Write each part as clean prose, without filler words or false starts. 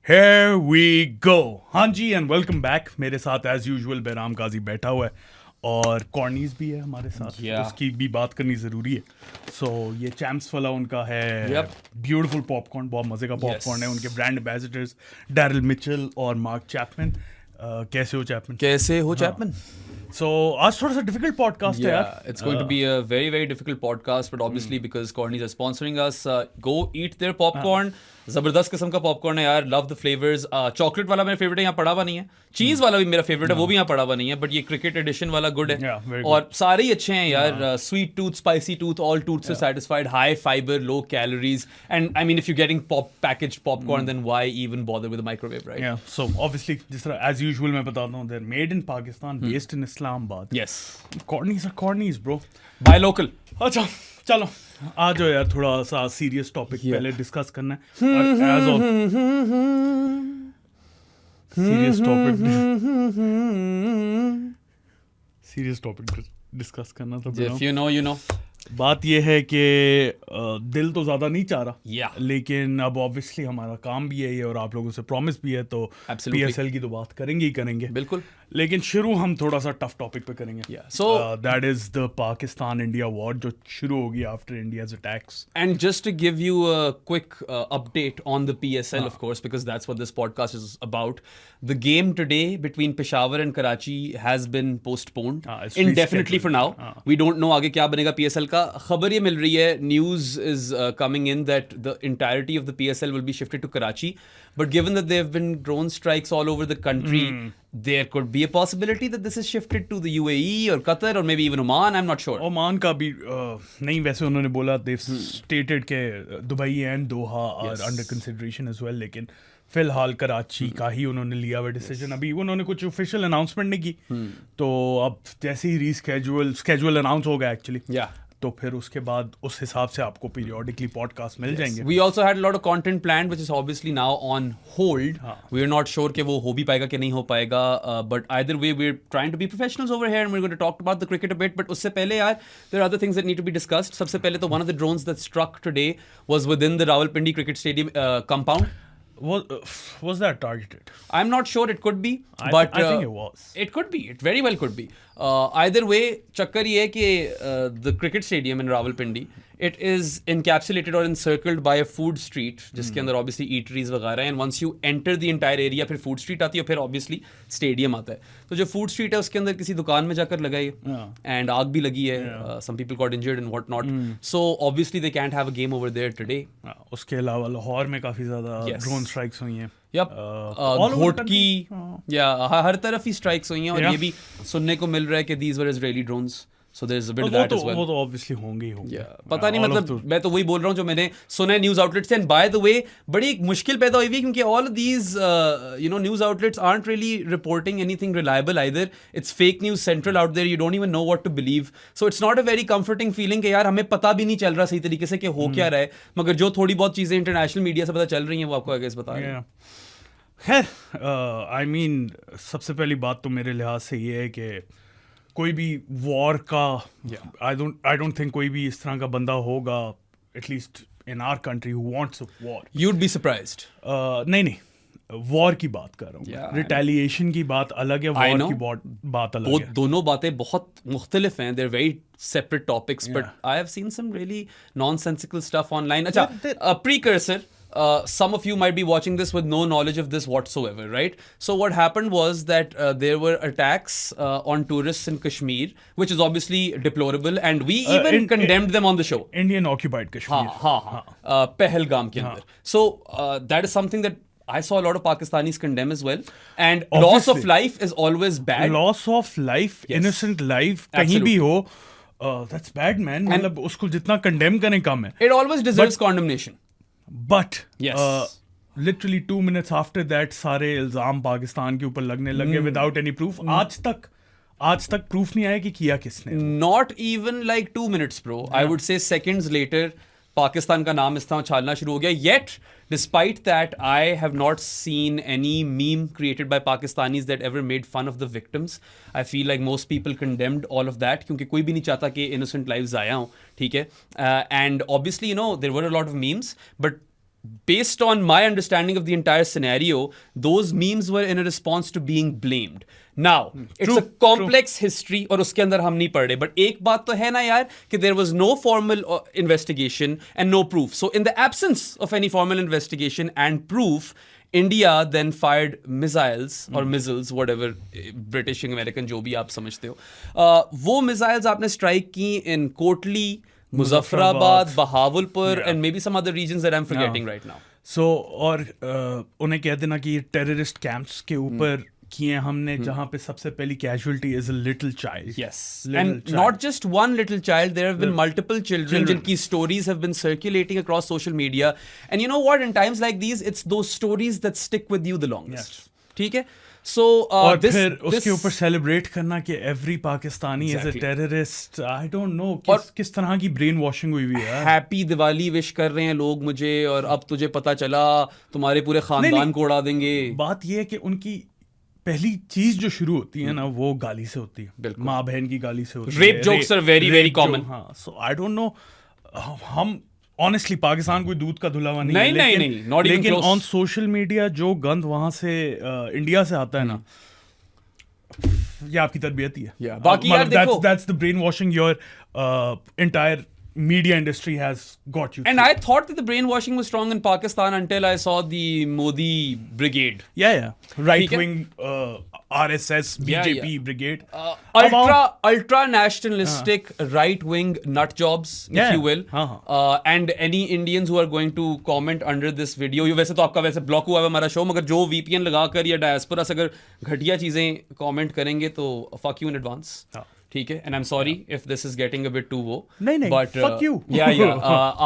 Here we go. हाँ जी and welcome back. मेरे साथ एज यूजुअल बहराम गाजी बैठा हुआ है और कॉर्नीज भी है हमारे साथ. उसकी भी बात करनी ज़रूरी है. सो ये चैम्प्स वाला उनका है. ब्यूटीफुल पॉपकॉर्न, बहुत मज़े का पॉपकॉर्न है. उनके ब्रांड एम्बेसडर्स डैरिल मिचेल और मार्क चैपमैन. कैसे हो चैपमैन? So, आज थोड़ा सा difficult podcast है यार. It's going to be a very, very difficult podcast, but obviously because Cornies are sponsoring us, go eat their popcorn. जबरदस्त किस्म का पॉपकॉर्न है यार. Love the flavours. चॉकलेट वाला मेरा फेवरेट है, यहाँ पड़ा हुआ नहीं है. चीज वाला भी मेरा फेवरेट है, वो भी यहाँ पड़ा हुआ नहीं है. बट ये क्रिकेट एडिशन वाला गुड है. और सारे ही अच्छे हैं यार. Sweet tooth, spicy tooth, all tooth से satisfied. High fibre, low calories. And I mean if you getting packaged popcorn then why even bother with the microwave, right? Yeah. So obviously जिस तरह as usual मैं बताता हूँ, they're made in Pakistan, based in Islamabad. Yes. Cornies are cornies, bro. Buy local. अच्छा चलो आ जाओ यार, थोड़ा सा सीरियस टॉपिक पहले डिस्कस करना है. और as all serious topic discuss करना तो If you know, you know. बात यह है कि दिल तो ज़्यादा नहीं चाह रहा. Yeah. लेकिन अब ऑब्वियसली हमारा काम भी है ये और आप लोगों से प्रॉमिस भी है, तो Absolutely. PSL की तो बात करेंगे ही करेंगे. बिल्कुल. लेकिन शुरू हम थोड़ा सा टफ टॉपिक पे करेंगे. So that is the Pakistan India war जो शुरू होगी after India's attacks. And just to give you a quick update on the PSL, of course, because that's what this podcast is about. The game today between Peshawar and Karachi has been postponed it's indefinitely for now. We don't know आगे क्या बनेगा PSL का. खबर ये मिल रही है, news is coming in that the entirety of the PSL will be shifted to Karachi. But given that there have been drone strikes all over the country, there could be a possibility that this is shifted to the UAE or Qatar or maybe even Oman. I'm not sure. Oman का भी नहीं, वैसे उन्होंने बोला they stated के Dubai and Doha are under consideration as well. लेकिन फिलहाल कराची का ही उन्होंने लिया हुआ डिसीजन. अभी उन्होंने कुछ ऑफिशियल अनाउंसमेंट नहीं की. तो अब जैसे ही स्केड्यूल अनाउंस होगा एक्चुअली, तो फिर उसके बाद उस हिसाब से आपको पीरियोडिकली पॉडकास्ट मिल जाएंगे. We also had a lot of content planned, which is obviously now on hold. We are not sure कि वो हो भी पाएगा कि नहीं हो पाएगा. But either way, we're trying to be professionals over here, and we're going to talk about the cricket a bit. But उससे पहले यार, there are other things that need to be discussed. सबसे पहले तो one of the drones that struck today was within the Rawalpindi Cricket Stadium compound. Was that targeted? I'm not sure. It could be, I think it was. It could be. It very well could be. Either way, चक्कर ये है कि the cricket stadium in Rawalpindi, it is encapsulated or encircled by a food street, जिसके अंदर obviously eateries वगैरह हैं. And once you enter the entire area, फिर food street आती है, फिर obviously stadium आता है. तो जो food street है उसके अंदर किसी दुकान में जाकर लगाई and आग भी लगी है. Some people got injured and what not. So obviously they can't have a game over there today. उसके अलावा लाहौर में काफी ज्यादा ड्रोन स्ट्राइक्स हुई हैं. घोटकी या हर तरफ ही स्ट्राइक्स हुई हैं. और ये भी सुनने को मिल रहा है कि these were Israeli drones. So there's a bit of that as well. वो तो obviously होंगे ही होंगे. पता नहीं, मतलब मैं तो वही बोल रहा हूँ जो मैंने सुना है न्यूज़ आउटलेट्स से. एंड बाय द वे बड़ी एक मुश्किल पैदा हुई है क्योंकि all these news outlets aren't really reporting anything reliable either. It's fake news central out there. You don't even know what to believe. So it's not a very comforting feeling कि यार हमें पता भी नहीं चल रहा सही तरीके से कि हो क्या रहा है. मगर जो थोड़ी बहुत चीज़ें इंटरनेशनल मीडिया से पता चल रही हैं वो आपको आगे से बता रहे हैं. खैर आई मीन सबसे पहली बात तो मेरे लिहाज से ये है कि कोई भी वॉर का आई डोंट थिंक कोई भी इस तरह का बंदा होगा at least in our country who wants a war. You'd be surprised. नहीं वॉर की बात कर रहा हूँ. रिटेलिएशन की बात अलग है, वॉर की बात अलग है. दोनों बातें बहुत मुख्तलिफ हैं. They're very separate topics, but I have seen some really nonsensical stuff online. अच्छा, a precursor. Some of you might be watching this with no knowledge of this whatsoever, right? So what happened was that there were attacks on tourists in Kashmir, which is obviously deplorable, and we even condemned them on the show. Indian occupied Kashmir. Pahalgam ke andar. So that is something that I saw a lot of Pakistanis condemn as well. And loss of life is always bad. Loss of life, innocent life, कहीं भी हो, that's bad, man. मतलब उसको जितना condemn करें कम है. It always deserves condemnation. But literally 2 minutes after that सारे इल्जाम पाकिस्तान के ऊपर लगने लगे without any proof. आज तक प्रूफ नहीं आया कि किया किसने. Not even like 2 minutes, bro. I would say seconds later Pakistan का नाम इस तरह छालना शुरू हो गया. Yet, despite that, I have not seen any meme created by Pakistanis that ever made fun of the victims. I feel like most people condemned all of that क्योंकि कोई भी नहीं चाहता कि innocent lives आया हों, ठीक है. And obviously, there were a lot of memes, but based on my understanding of the entire scenario, those memes were in a response to being blamed. Now, it's a complex history और उसके अंदर हम नहीं पढ़ रहे, but एक बात तो है ना यार कि there was no formal investigation and no proof. So in the absence of any formal investigation and proof, India then fired missiles or missiles, whatever, British American जो भी आप समझते हो, वो missiles आपने strike की in Kotli, Muzaffarabad, Bahawalpur, and maybe some other regions that I'm forgetting right now. So और उन्हें कह देना कि ये टेररिस्ट कैंप्स के ऊपर किए हमने जहाँ पे सबसे पहली casualty is a little child. Yes, and not just one little child. There have been multiple children. जिनकी stories have been circulating across social media. And you know what? In times like these, it's those stories that stick with you the longest. ठीक है? So और फिर उसके ऊपर celebrate करना कि every Pakistani is a terrorist. I don't no किस तरह की ब्रेन वॉशिंग हुई हुई है. हैप्पी दिवाली विश कर रहे हैं लोग मुझे, और अब तुझे पता चला तुम्हारे पूरे खानदान को उड़ा देंगे. बात ये है कि उनकी पहली चीज जो शुरू होती है ना वो गाली से होती है. माँ बहन की गाली से होती है. Rape jokes are very very common. हाँ, सो आई डोंट नो. हम ऑनेस्टली पाकिस्तान कोई दूध का धुलावा नहीं है, लेकिन ऑन सोशल मीडिया जो गंद वहां से इंडिया से आता है ना, ये आपकी तरबियत ही है. बाकी यार देखो, that's the brainwashing your entire media industry has got you. And I thought that the brainwashing was strong in Pakistan until I saw the Modi brigade. Yeah. Right wing RSS, BJP brigade. Ultra nationalistic right wing nut jobs, if you will. And any Indians who are going to comment under this video, वैसे तो आपका वैसे block हुआ है हमारा show, मगर जो VPN लगाकर या डायस्पोरा से अगर घटिया चीजें कमेंट करेंगे तो fuck you in advance. ठीक है, and I am sorry if this is getting a bit too वो, नहीं बट fuck you.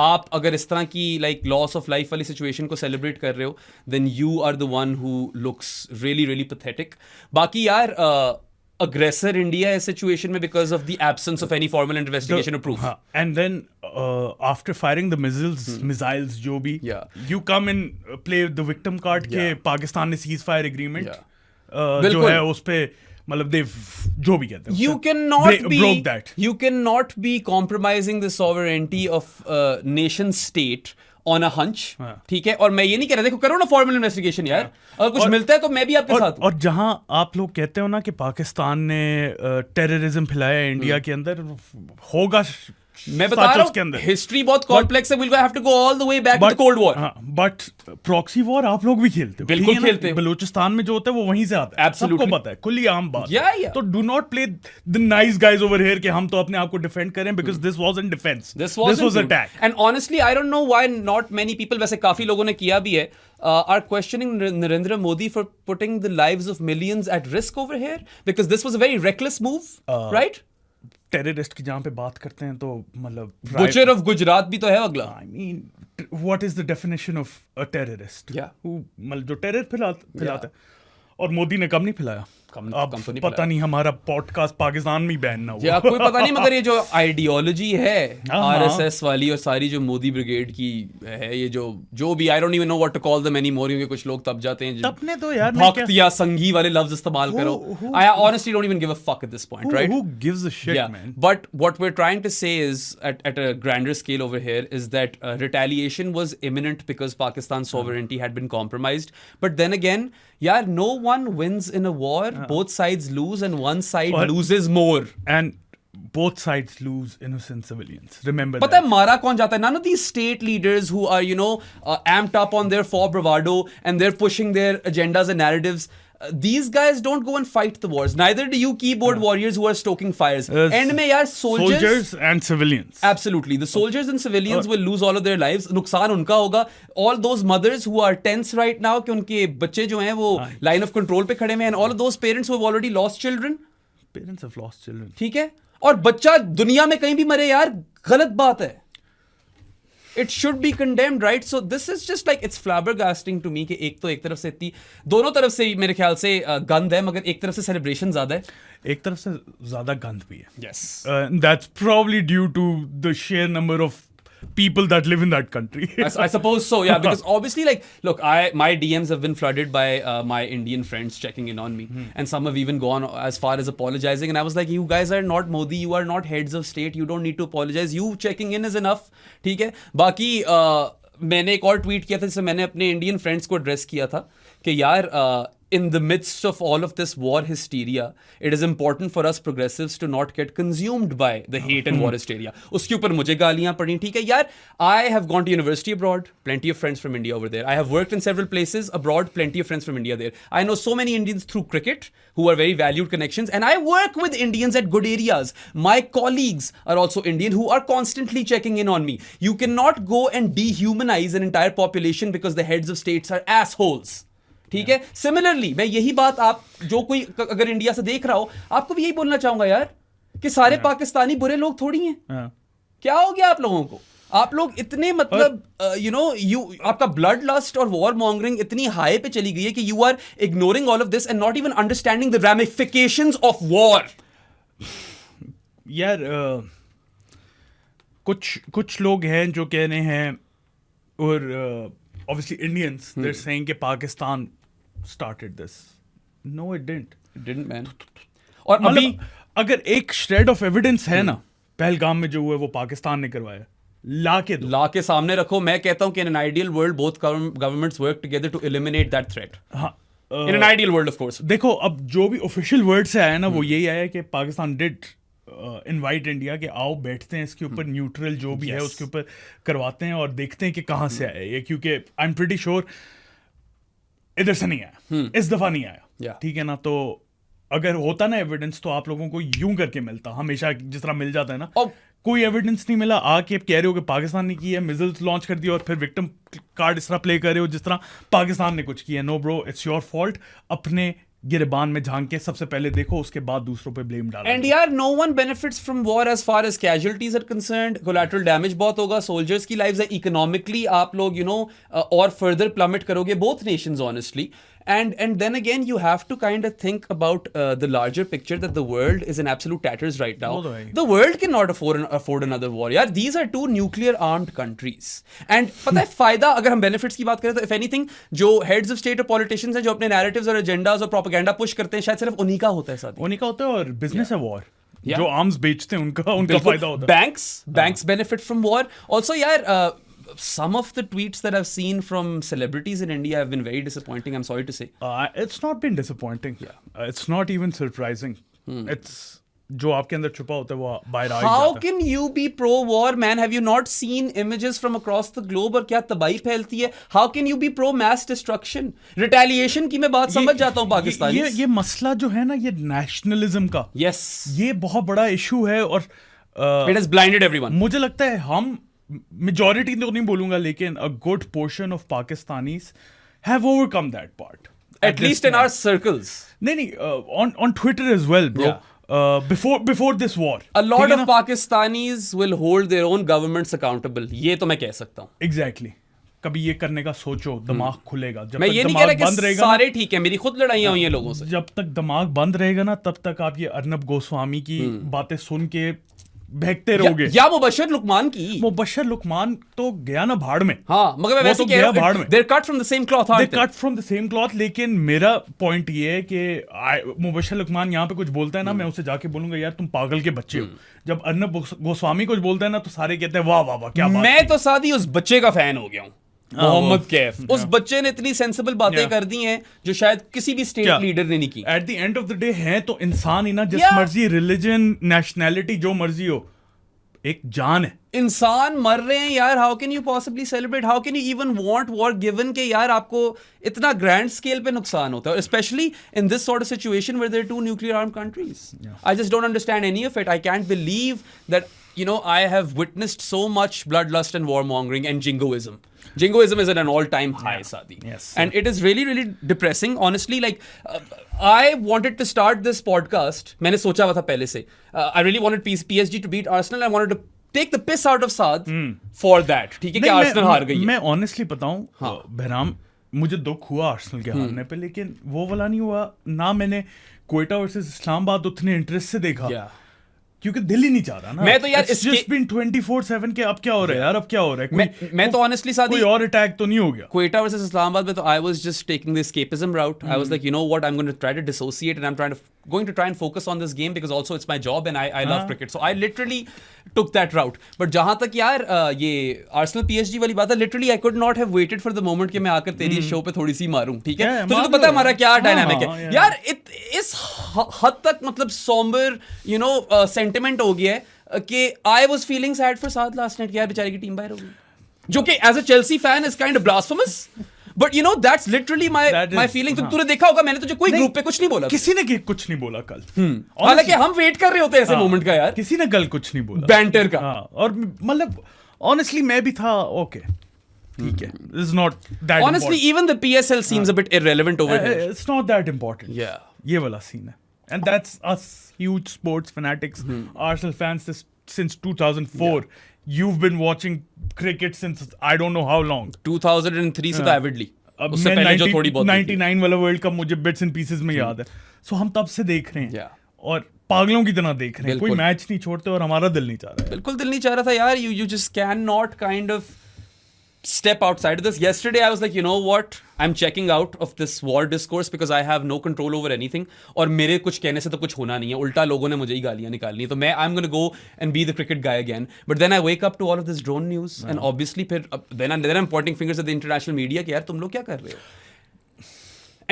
आप अगर इस तरह की लाइक लॉस ऑफ लाइफ वाली सिचुएशन को सेलिब्रेट कर रहे हो, then you are the one who looks really really pathetic. बाकी यार aggressor India is situation में because of the absence of any formal investigation or proof. And then after firing the missiles जो भी, you come and play the victim card के पाकिस्तान ने ceasefire agreement जो है उस पे मतलब they जो भी कहते हैं, you cannot be compromising the sovereignty of a nation state on a hunch. ठीक है, और मैं ये नहीं कह रहा, देखो करो ना फॉर्मल इन्वेस्टिगेशन यार, अगर कुछ मिलता है तो मैं भी आपके साथ. और जहां आप लोग कहते हो ना कि पाकिस्तान ने टेररिज्म फैलाया इंडिया के अंदर, होगा मैं बता रहा हूँ हिस्ट्री बहुत कॉम्प्लेक्स है. we'll have to go all the way back to the Cold War. But proxy war आप लोग भी खेलते हो. बिल्कुल खेलते हैं. बलूचिस्तान में जो होता है वो वहीं से आता है. सबको पता है, खुली आम बात. तो do not play the nice guys over here कि हम तो अपने आप को डिफेंड करें, because this wasn't defence, this was attack. And honestly I don't know why not many people, वैसे काफी लोगों ने किया भी है, are questioning Narendra Modi for putting the lives of millions at risk over here, because this was a very reckless move, right? Terrorist की जहाँ पे बात करते हैं तो मतलब बुचर ऑफ गुजरात भी तो है अगला. I mean what is the definition of a terrorist? मतलब जो टेरर फैलाता है. और मोदी ने कम नहीं फैलाया. अब पता नहीं हमारा पॉडकास्ट पाकिस्तान में बैन ना हुआ, कोई पता नहीं, मगर ये जो आइडियोलॉजी है आरएसएस वाली और सारी जो मोदी ब्रिगेड की है, ये जो भी, I don't even know what to call them anymore, क्योंकि कुछ लोग तब जाते हैं तपने तो यार भक्त या संघी वाले लफ्ज इस्तेमाल करो. I honestly don't even give a fuck at this point, right? Who gives a shit, man? But what we're trying to say is at a grander scale over here is that retaliation was imminent because Pakistan's sovereignty had been compromised. But then again, yeah, no one wins in a war. Both sides lose and one side loses more. And both sides lose innocent civilians. Remember that. But mara kaun jata hai? None of these state leaders who are, you know, amped up on their for bravado and they're pushing their agendas and narratives. These guys don't go and fight the wars. Neither do you keyboard warriors who are stoking fires. End mein yaar soldiers and civilians. Absolutely. The soldiers and civilians will lose all of their lives. Nuksan unka hoga. All those mothers who are tense right now कि उनके बच्चे जो हैं वो line of control पे खड़े हैं, and all of those parents who have already lost children. Parents have lost children. ठीक है, और बच्चा दुनिया में कहीं भी मरे यार, गलत बात है. It should be condemned, right? So this is just like, it's flabbergasting to me कि एक तरफ से इतनी, दोनों तरफ से मेरे ख्याल से गंद है, मगर एक तरफ से सेलिब्रेशन ज्यादा है, एक तरफ से ज्यादा गंद भी है. Yes. That's probably due to the sheer number of people that live in that country. I suppose so, yeah, because obviously, like, look, my DMs have been flooded by my Indian friends checking in on me, and some have even gone as far as apologizing, and I was like, you guys are not Modi, you are not heads of state, you don't need to apologize, you checking in is enough. ठीक है, बाकी मैंने एक और tweet किया था जिससे मैंने अपने इंडियन फ्रेंड्स को एड्रेस किया था कि यार in the midst of all of this war hysteria, it is important for us progressives to not get consumed by the hate and war hysteria. उसके ऊपर मुझे गालियां पड़ी, ठीक है यार. I have gone to university abroad, plenty of friends from India over there. I have worked in several places abroad, plenty of friends from India there. I know so many Indians through cricket who are very valued connections, and I work with Indians at good areas. My colleagues are also Indian who are constantly checking in on me. You cannot go and dehumanize an entire population because the heads of states are assholes. ठीक है. Similarly मैं यही बात आप जो कोई अगर India से देख रहा हो आपको भी यही बोलना चाहूंगा यार कि सारे पाकिस्तानी बुरे लोग थोड़ी हैं. क्या हो गया आप लोगों को? आप लोग इतने मतलब आपका ब्लड लस्ट और वॉर मॉन्गरिंग इतनी हाई पे चली गई है कि you are ignoring all of this and not even understanding the ramifications of war. यार कुछ लोग हैं जो कह रहे हैं और obviously Indians they're saying कि Pakistan started this. No, it didn't, man. और अभी अगर एक shred of evidence है ना पहलगाम में जो हुआ है वो पाकिस्तान ने करवाया, लाके सामने रखो. मैं कहता हूं कि in an ideal world both governments work together to eliminate that threat. हाँ, in an ideal world of course. देखो अब जो भी official word से आया ना वो यही आया कि पाकिस्तान did इनवाइट इंडिया कि आओ बैठते हैं इसके ऊपर न्यूट्रल जो भी है उसके ऊपर करवाते हैं और देखते हैं कि कहाँ से आया ये, क्योंकि आई एम प्रीटी श्योर इधर से नहीं आया, इस दफा नहीं आया. ठीक है ना. तो अगर होता ना एविडेंस तो आप लोगों को यूं करके मिलता, हमेशा जिस तरह मिल जाता है ना. कोई एविडेंस नहीं मिला, आके कह रहे हो कि पाकिस्तान ने किया, मिसाइल्स लॉन्च कर दिया और फिर विक्टिम कार्ड इस तरह प्ले कर रहे हो जिस तरह पाकिस्तान ने कुछ किया. No bro, it's your fault. अपने गिरबान में झांक के सबसे पहले देखो, उसके बाद दूसरों पे ब्लेम डालो. एंड यार no one benefits from war as far as casualties are concerned. Collateral damage बहुत होगा, सोल्जर्स की लाइव्स है, इकोनॉमिकली आप लोग और फर्दर प्लमेट करोगे both Nations honestly. And then again you have to kind of think about the larger picture that the world is in absolute tatters right now. The world cannot afford another war. यार these are two nuclear armed countries. And पता है फायदा अगर हम benefits की बात करें तो if anything जो heads of state और politicians हैं जो अपने narratives और agendas और propaganda push करते हैं शायद सिर्फ उन्हीं का होता है साथ. उन्हीं का होता है और business है war. जो आर्म्स बेचते हैं उनका फायदा होता है. Banks benefit from war. Also यार some of the tweets that I've seen from celebrities in India have been very disappointing, I'm sorry to say. It's not been disappointing. It's not even surprising. It's जो आपके अंदर छुपा होता है वो बाहर आ जाता है. How can you be pro war, man? Have you not seen images from across the globe और क्या तबाही फैलती है? How can you be pro mass destruction? Retaliation की मैं बात समझ जाता हूँ पाकिस्तानी. ये मसला जो है ना ये nationalism का. Yes. ये बहुत बड़ा issue है और it has blinded everyone. मुझे लगता है हम majority तो नहीं बोलूंगा लेकिन a good portion of Pakistanis have overcome that part. At least in our circles. नहीं, on Twitter as well, bro. Before this war. A lot of Pakistanis will hold their own governments accountable. ये तो मैं कह सकता हूँ. Exactly. कभी ये करने का सोचो, दिमाग खुलेगा. जब मैं ये नहीं कह रहा कि सारे ठीक है, मेरी खुद लड़ाइयाँ हुई हैं लोगों से. जब तक दिमाग बंद रहेगा ना तब तक आप ये अर्नब गोस्वामी की बातें सुन के बहकते रहोगे. या मुबशर लुकमान तो गया ना भाड़ में. हाँ, मगर मैं वैसे कह रहा हूं they're cut from the same cloth, aren't they? They're cut from the same cloth. लेकिन मेरा पॉइंट ये है कि मुबशर लुकमान यहाँ पे कुछ बोलता है ना, मैं उसे जाके बोलूंगा यार तुम पागल के बच्चे हो. जब अर्नब गोस्वामी कुछ बोलता है ना तो सारे कहते हैं वाह वाह वाह क्या बात. मैं तो सादी उस बच्चे का फैन हो गया हूँ, मोहम्मद कैफ. उस बच्चे ने इतनी सेंसिबल बातें कर दी हैं जो शायद किसी भी स्टेट लीडर ने नहीं की. At the end of the day है तो इंसान ही ना, जिस मर्जी रिलीजन नेशनैलिटी जो मर्जी हो, एक जान है. इंसान मर रहे हैं यार. How can you possibly celebrate? How can you even want war given के यार आपको इतना ग्रैंड स्केल पे नुकसान होता है, especially in this sort of situation where there are two nuclear armed countries. I just don't understand any of it. I can't believe that I have witnessed so much bloodlust and warmongering and jingoism. Jingoism is at an all-time high, Saadi. Yes. And it is really, really depressing. Honestly, like, I wanted to start this podcast. मैंने सोचा हुआ था पहले से. I really wanted PSG to beat Arsenal. I wanted to take the piss out of Saad for that. ठीक है कि Arsenal हार गई है. मैं honestly बताऊं, बहराम, मुझे दुख हुआ आर्सेनल के हारने पे, लेकिन वो वाला नहीं हुआ ना. मैंने क्वेटा वर्सेस इस्लामाबाद उतने इंटरेस्ट से देखा क्योंकि दिल ही नहीं चाह रहा ना. मैं तो यार It's just been 24/7 के अब क्या हो रहा है यार, अब क्या हो रहा है. मैं तो ऑनेस्टली सादी कोई और अटैक तो नहीं हो गया. क्वेटा वर्सेस इस्लामाबाद में तो I was just taking the escapism route. I was like, you know what, I'm going to try to dissociate and I'm trying to going to try and focus on this game because also it's my job and I love cricket. So I literally took that route. But जहां तक यार ये Arsenal PSG वाली बात है, literally I could not have waited for the moment कि मैं आकर तेरी शो पे थोड़ी सी मारूं, ठीक है? तुझे तो पता है हमारा क्या डायनामिक है यार. इस हद तक मतलब somber sentiment हो गया है कि I was feeling sad for Saad last night कि यार बेचारी की टीम बाहर हो गई, जो कि as a Chelsea fan is kind of blasphemous. But that's literally my feeling. तूने देखा होगा मैंने तुझे कोई ग्रुप पे कुछ नहीं बोला, किसी ने कुछ नहीं बोला कल. हालांकि हम वेट कर रहे होते हैं ऐसे मोमेंट का यार. किसी ने कल कुछ नहीं बोला बैंटर का. और मतलब honestly मैं भी था okay, ठीक है, this is not that honestly important. Even the PSL seems a bit irrelevant over here. It's not that important. Yeah, ये वाला सीन है, and that's us huge sports fanatics, Arsenal fans since 2004. You've been watching cricket since I don't know how long. 2003 से तो avidly. उससे पहले जो थोड़ी बहुत 99 वाला वर्ल्ड कप मुझे बिट्स एंड पीसेस में याद है. सो हम तब से देख रहे हैं और पागलों की तरह देख रहे हैं. कोई मैच नहीं छोड़ते और हमारा दिल नहीं चाह रहा है. बिल्कुल दिल नहीं चाह रहा था यार. You just cannot kind of step outside of this. Yesterday I was like, you know what, I'm checking out of this war discourse because I have no control over anything. और मेरे कुछ कहने से तो कुछ होना नहीं है, उल्टा लोगों ने मुझे ही गालियां निकालनी है. तो मैं I'm going to go and be the cricket guy again. But then I wake up to all of this drone news and obviously फिर then I'm pointing fingers at the international media कि यार तुम लोग क्या कर रहे हो.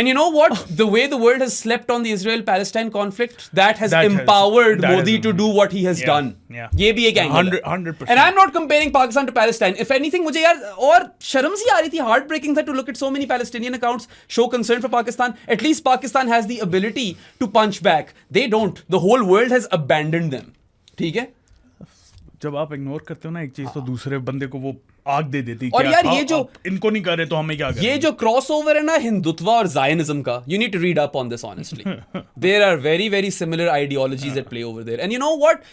And you know what? The way the world has slept on the Israel-Palestine conflict, that has empowered Modi to do what he has done. Yeah. ये भी एक angle है. 100%. And I'm not comparing Pakistan to Palestine. If anything, मुझे यार और शर्म सी आ रही थी, heartbreaking था to look at so many Palestinian accounts show concern for Pakistan. At least Pakistan has the ability to punch back. They don't. The whole world has abandoned them. ठीक है? जब आप इग्नोर करते हो ना एक चीज तो दूसरे बंदे को वो आग दे देती. और यार ये जो इनको नहीं कर रहे तो हमें क्या करें. ये जो क्रॉसओवर है ना हिंदुत्व और जायनिज्म का, you need to read up on this honestly. There are very very similar ideologies at play over there. And you know what?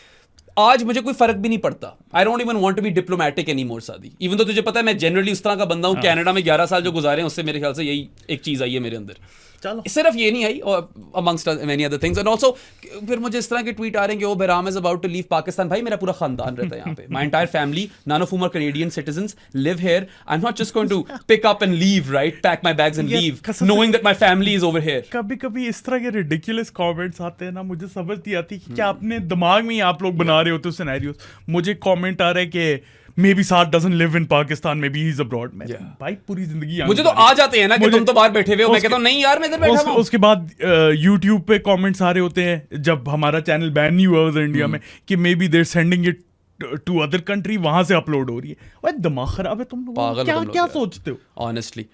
आज मुझे कोई फर्क भी नहीं पड़ता. I don't even want to be diplomatic anymore, सादी. Even though तुझे पता है मैं जनरली उस तरह का बंदा हूँ. कनाडा में 11 साल जो गुजारे हैं उससे मेरे ख्याल से यही एक चीज आई है मेरे अंदर. सिर्फ ये नहीं आई, और amongst many other things. And also फिर मुझे इस तरह के ट्वीट आ रहे हैं कि Bahram is about to leave Pakistan. भाई मेरा पूरा खानदान रहता है यहाँ पे. My entire family, none of whom are Canadian citizens, live here. I'm not just going to pick up and leave, right? Pack my bags and leave, knowing that my family is over here. कभी-कभी इस तरह के ridiculous comments आते हैं ना, मुझे समझ नहीं आती कि क्या अपने दिमाग में ही आप लोग बना रहे होते हो सिनेरियोस. मुझे कमेंट आ रहा है कि maybe Saad doesn't live in Pakistan, maybe he's abroad. भाई पूरी जिंदगी मुझे तो आ जाते हैं ना कि तुम तो बाहर बैठे हुए हो. मैं कहता हूँ नहीं यार मैं इधर बैठा हूँ. उसके बाद YouTube पे कमेंट्स आ रहे होते हैं जब हमारा चैनल बैन नहीं हुआ उधर इंडिया में कि maybe they're sending it to other country, वहां से अपलोड हो रही है. भाई दिमाग खराब है तुम लोग. क्या सोचते हो honestly.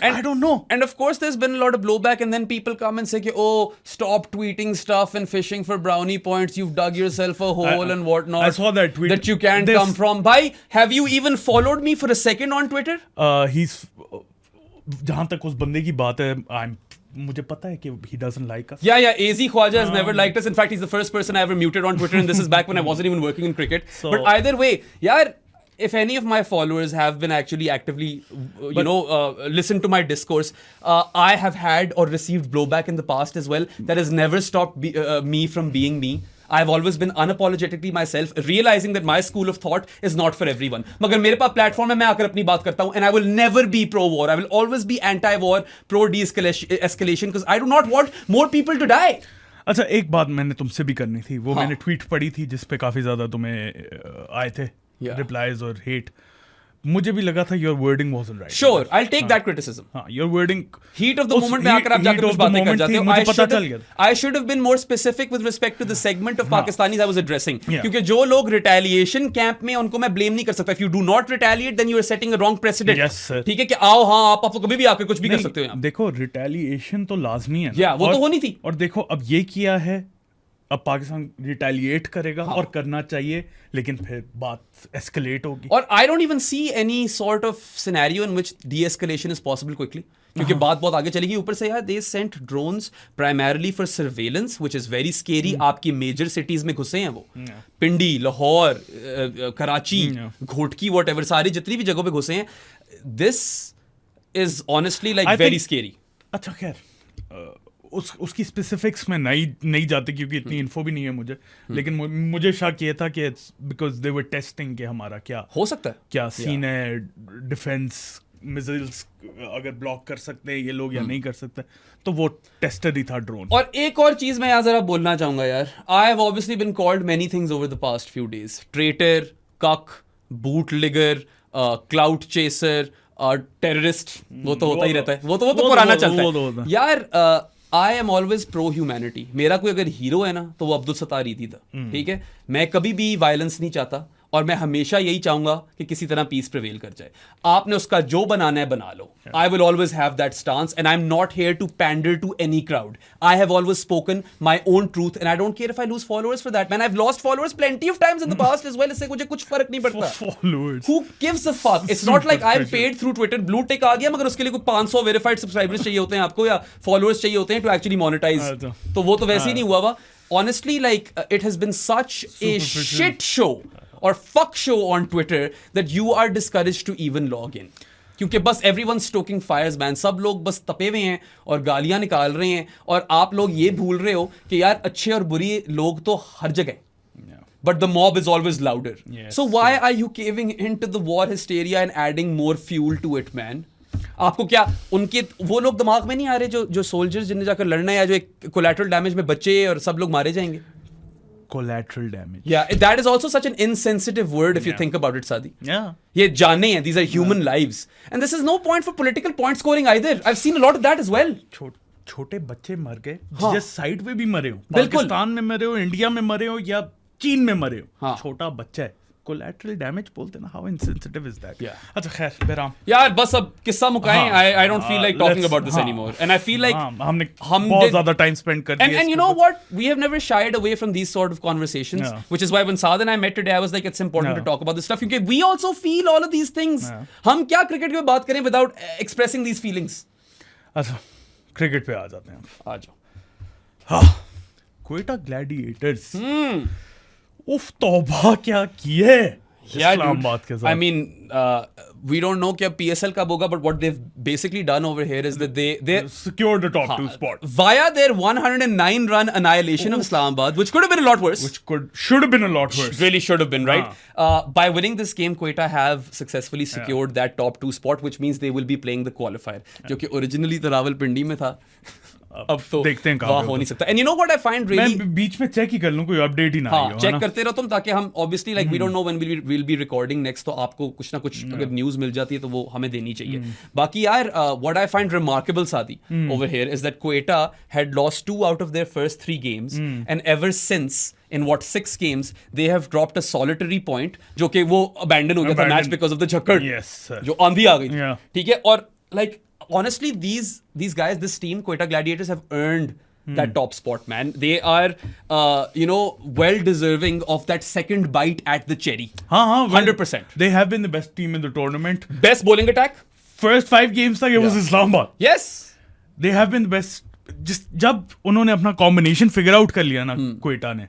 And I don't know. And of course, there's been a lot of blowback, and then people come and say, "Oh, stop tweeting stuff and fishing for brownie points. You've dug yourself a hole and whatnot." I saw that tweet. That you can't come from. Bhai, have you even followed me for a second on Twitter? जहाँ तक उस बंदे की बात है, मुझे पता है कि he doesn't like us. Yeah, AZ Khwaja has never liked us. In fact, he's the first person I ever muted on Twitter, and this is back when I wasn't even working in cricket. But either way, yeah. If any of my followers have been actually actively, listen to my discourse, I have had or received blowback in the past as well. That has never stopped me from being me. I've always been unapologetically myself, realizing that my school of thought is not for everyone. मगर मेरे पास platform है, मैं आकर अपनी बात करता हूँ, and I will never be pro-war. I will always be anti-war, pro-de-escalation, because I do not want more people to die. अच्छा, एक बात मैंने तुमसे भी करनी थी. वो मैंने ट्वीट पढ़ी थी जिसपे काफी ज्यादा तुम्हें आए थे replies or hate. मुझे भी लगा था your wording wasn't right. Sure, I'll take that criticism. Your wording heat of the moment में आकर आप जाकर कुछ बातें कर जाते हो. I should have been more specific with respect to the segment of Pakistanis I was addressing. क्योंकि जो लोग retaliation camp में उनको मैं blame नहीं कर सकता. If you do not retaliate, then you are setting a wrong precedent. Yes sir. ठीक है कि आओ हाँ आप कभी भी आकर कुछ भी कर सकते हो. देखो retaliation तो लाजमी है. वो तो होनी थी. और देखो अब ये किया है, अब पाकिस्तान रिटेलिएट करेगा और करना चाहिए, लेकिन फिर बात एस्केलेट होगी. और आई don't even see any sort of scenario in which de-escalation is possible quickly, क्योंकि बात बहुत आगे चलेगी. ऊपर से यार they sent drones primarily for surveillance which is very scary. आपकी मेजर सिटीज में घुसे हैं वो, पिंडी, लाहौर, कराची, घोटकी, व्हाटएवर, सारी जितनी भी जगहों पे घुसे हैं. This is honestly like very scary. अच्छा खैर, उसकी स्पेसिफिक्स में नहीं जाते क्योंकि इतनी इन्फो भी नहीं है मुझे. लेकिन मुझे शक ये था कि बिकॉज दे वर टेस्टिंग कि हमारा क्या हो सकता है, क्या सीन है डिफेंस मिसाइल्स अगर ब्लॉक कर सकते हैं ये लोग या नहीं कर सकते, तो वो टेस्टर ही था ड्रोन। और एक और चीज मैं यहाँ जरा बोलना चाहूंगा यार, I have obviously been called many things over the past few days, traitor, cuck, bootlicker, cloud chaser, terrorist, वो तो होता ही रहता है, वो तो पुराना चलता है यार। I am always pro humanity. मेरा कोई अगर हीरो है ना तो वो अब्दुल सत्तार ईदी था, ठीक है। मैं कभी भी वायलेंस नहीं चाहता और मैं हमेशा यही चाहूंगा कि किसी तरह पीस प्रिवेल कर जाए। आपने उसका जो बनाना है बना लो। I will always have that stance and I am not here to pander to any crowd. I have always spoken my own truth and I don't care if I lose followers for that. Man, I have lost followers plenty of times in the past as well. इससे मुझे कुछ फर्क नहीं पड़ता। Followers, who gives a fuck? It's not like I am paid through Twitter. Blue tick आ गया मगर उसके लिए कोई 500 वेरीफाइड सब्सक्राइबर्स चाहिए होते हैं आपको, या फॉलोअर्स चाहिए होते हैं टू एक्चुअली मोनेटाइज। तो वो तो वैसे ही नहीं हुआ हुआ। Honestly, like it has been such a shit show or fuck show on Twitter that you are discouraged to even log in. क्योंकि बस everyone's stoking fires, man. सब लोग बस तपे हुए हैं और गालियां निकाल रहे हैं, और आप लोग ये भूल रहे हो कि यार अच्छे और बुरी लोग तो हर जगह, but the mob is always louder. Yes, so why are you caving into the war hysteria and adding more fuel to it, man? आपको क्या उनके वो लोग दिमाग में नहीं आ रहे जो सोल्जर्स जिन्हें जाकर लड़ना है, या जो एक कोलैटरल डैमेज में बच्चे और सब लोग मारे जाएंगे? collateral damage. Yeah, that is also such an insensitive word if you think about it, Sadi. Yeah. ये जाने हैं, these are human lives, and this is no point for political point scoring either. I've seen a lot of that as well. छोटे बच्चे मर गए, हाँ। जिस side पे भी मरे हो, बिल्कुल। पाकिस्तान में मरे हो, इंडिया में मरे हो, या चीन में मरे हो, हाँ। छोटा बच्चा है, collateral damage बोलते ना, how insensitive is that? Yeah. अच्छा खैर, बेराम यार बस अब किस्सा मुकाएं। हाँ, I don't feel like talking let's- about this हाँ, anymore, and I feel like हमने हम बहुत did- ज्यादा टाइम स्पेंड कर दिया And you know what? We have never shied away from these sort of conversations, Yeah. which is why when Saad and I met today, I was like, it's important to Yeah. talk about this stuff because we also feel all of these things. Yeah. हम क्या cricket की बात करें without expressing these feelings? अच्छा cricket पे आ जाते हैं अब। आ जाओ। हाँ, क्वेटा ग्लैडिएटर्स, उफ तौबा क्या किए इस्लामाबाद के साथ। I mean, we don't know क्या PSL कब होगा, but what they've basically done over here is that they secured the top two spot via their 109 run annihilation of Islamabad, which could have been a lot worse. which should have been a lot worse. Really should have been, right? By winning this game, Quetta have successfully secured that top two spot, which means they will be playing the qualifier, जो कि originally तो रावलपिंडी में था। अब तो देखते हैं वहाँ हो नहीं सकता। And you know what I find really, मैं बीच में चेक ही कर लूं कोई अपडेट ही ना आई हाँ हो, चेक करते रहो तुम, ताकि हम obviously like we don't know when we'll be recording next, तो आपको कुछ ना कुछ अगर न्यूज़ मिल जाती है तो वो हमें देनी चाहिए। बाकी यार what I find remarkable, Sadi, over here is that Quetta had lost 2 out of their first 3 games, and ever since in 6 games they have dropped a solitary point, जो कि वो abandon हो गया था match because of the झक्कड़, Yes, sir. जो आंधी आ गई थी, Yeah. ठीक है। और like honestly these guys, this team, Quetta Gladiators, have earned that top spot, man. They are well deserving of that second bite at the cherry. हाँ 100%. They have been the best team in the tournament. Best bowling attack? First 5 games तक it was Islamabad. Yes. They have been the best. जब उन्होंने अपना combination figure out कर लिया ना क्वेटा ने,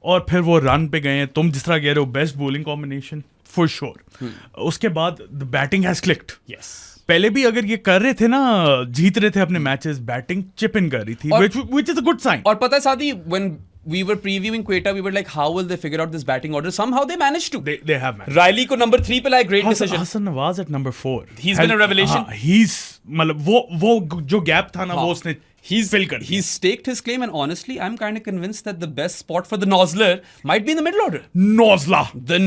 और फिर वो रन पे गए, तुम जिस तरह कह रहे हो best bowling combination for sure. उसके बाद the batting has clicked. Yes. पहले भी अगर ये कर रहे थे ना, जीत रहे थे अपने मैचेस, बैटिंग चिप इन कर रही थी, which is a good sign. और पता है सादी, when we were previewing Quetta, we were like, how will they figure out this batting order? Somehow they managed to. They have managed. Riley को number 3 पे लाए, great decision. Hassan Nawaz at number 4. He's been a revelation. हाँ, मतलब वो जो gap था ना, वो उसने fill कर दिया. He's staked his claim, and honestly, I'm kind of convinced that the best spot for the Nosler might be in the middle order. Nozla. The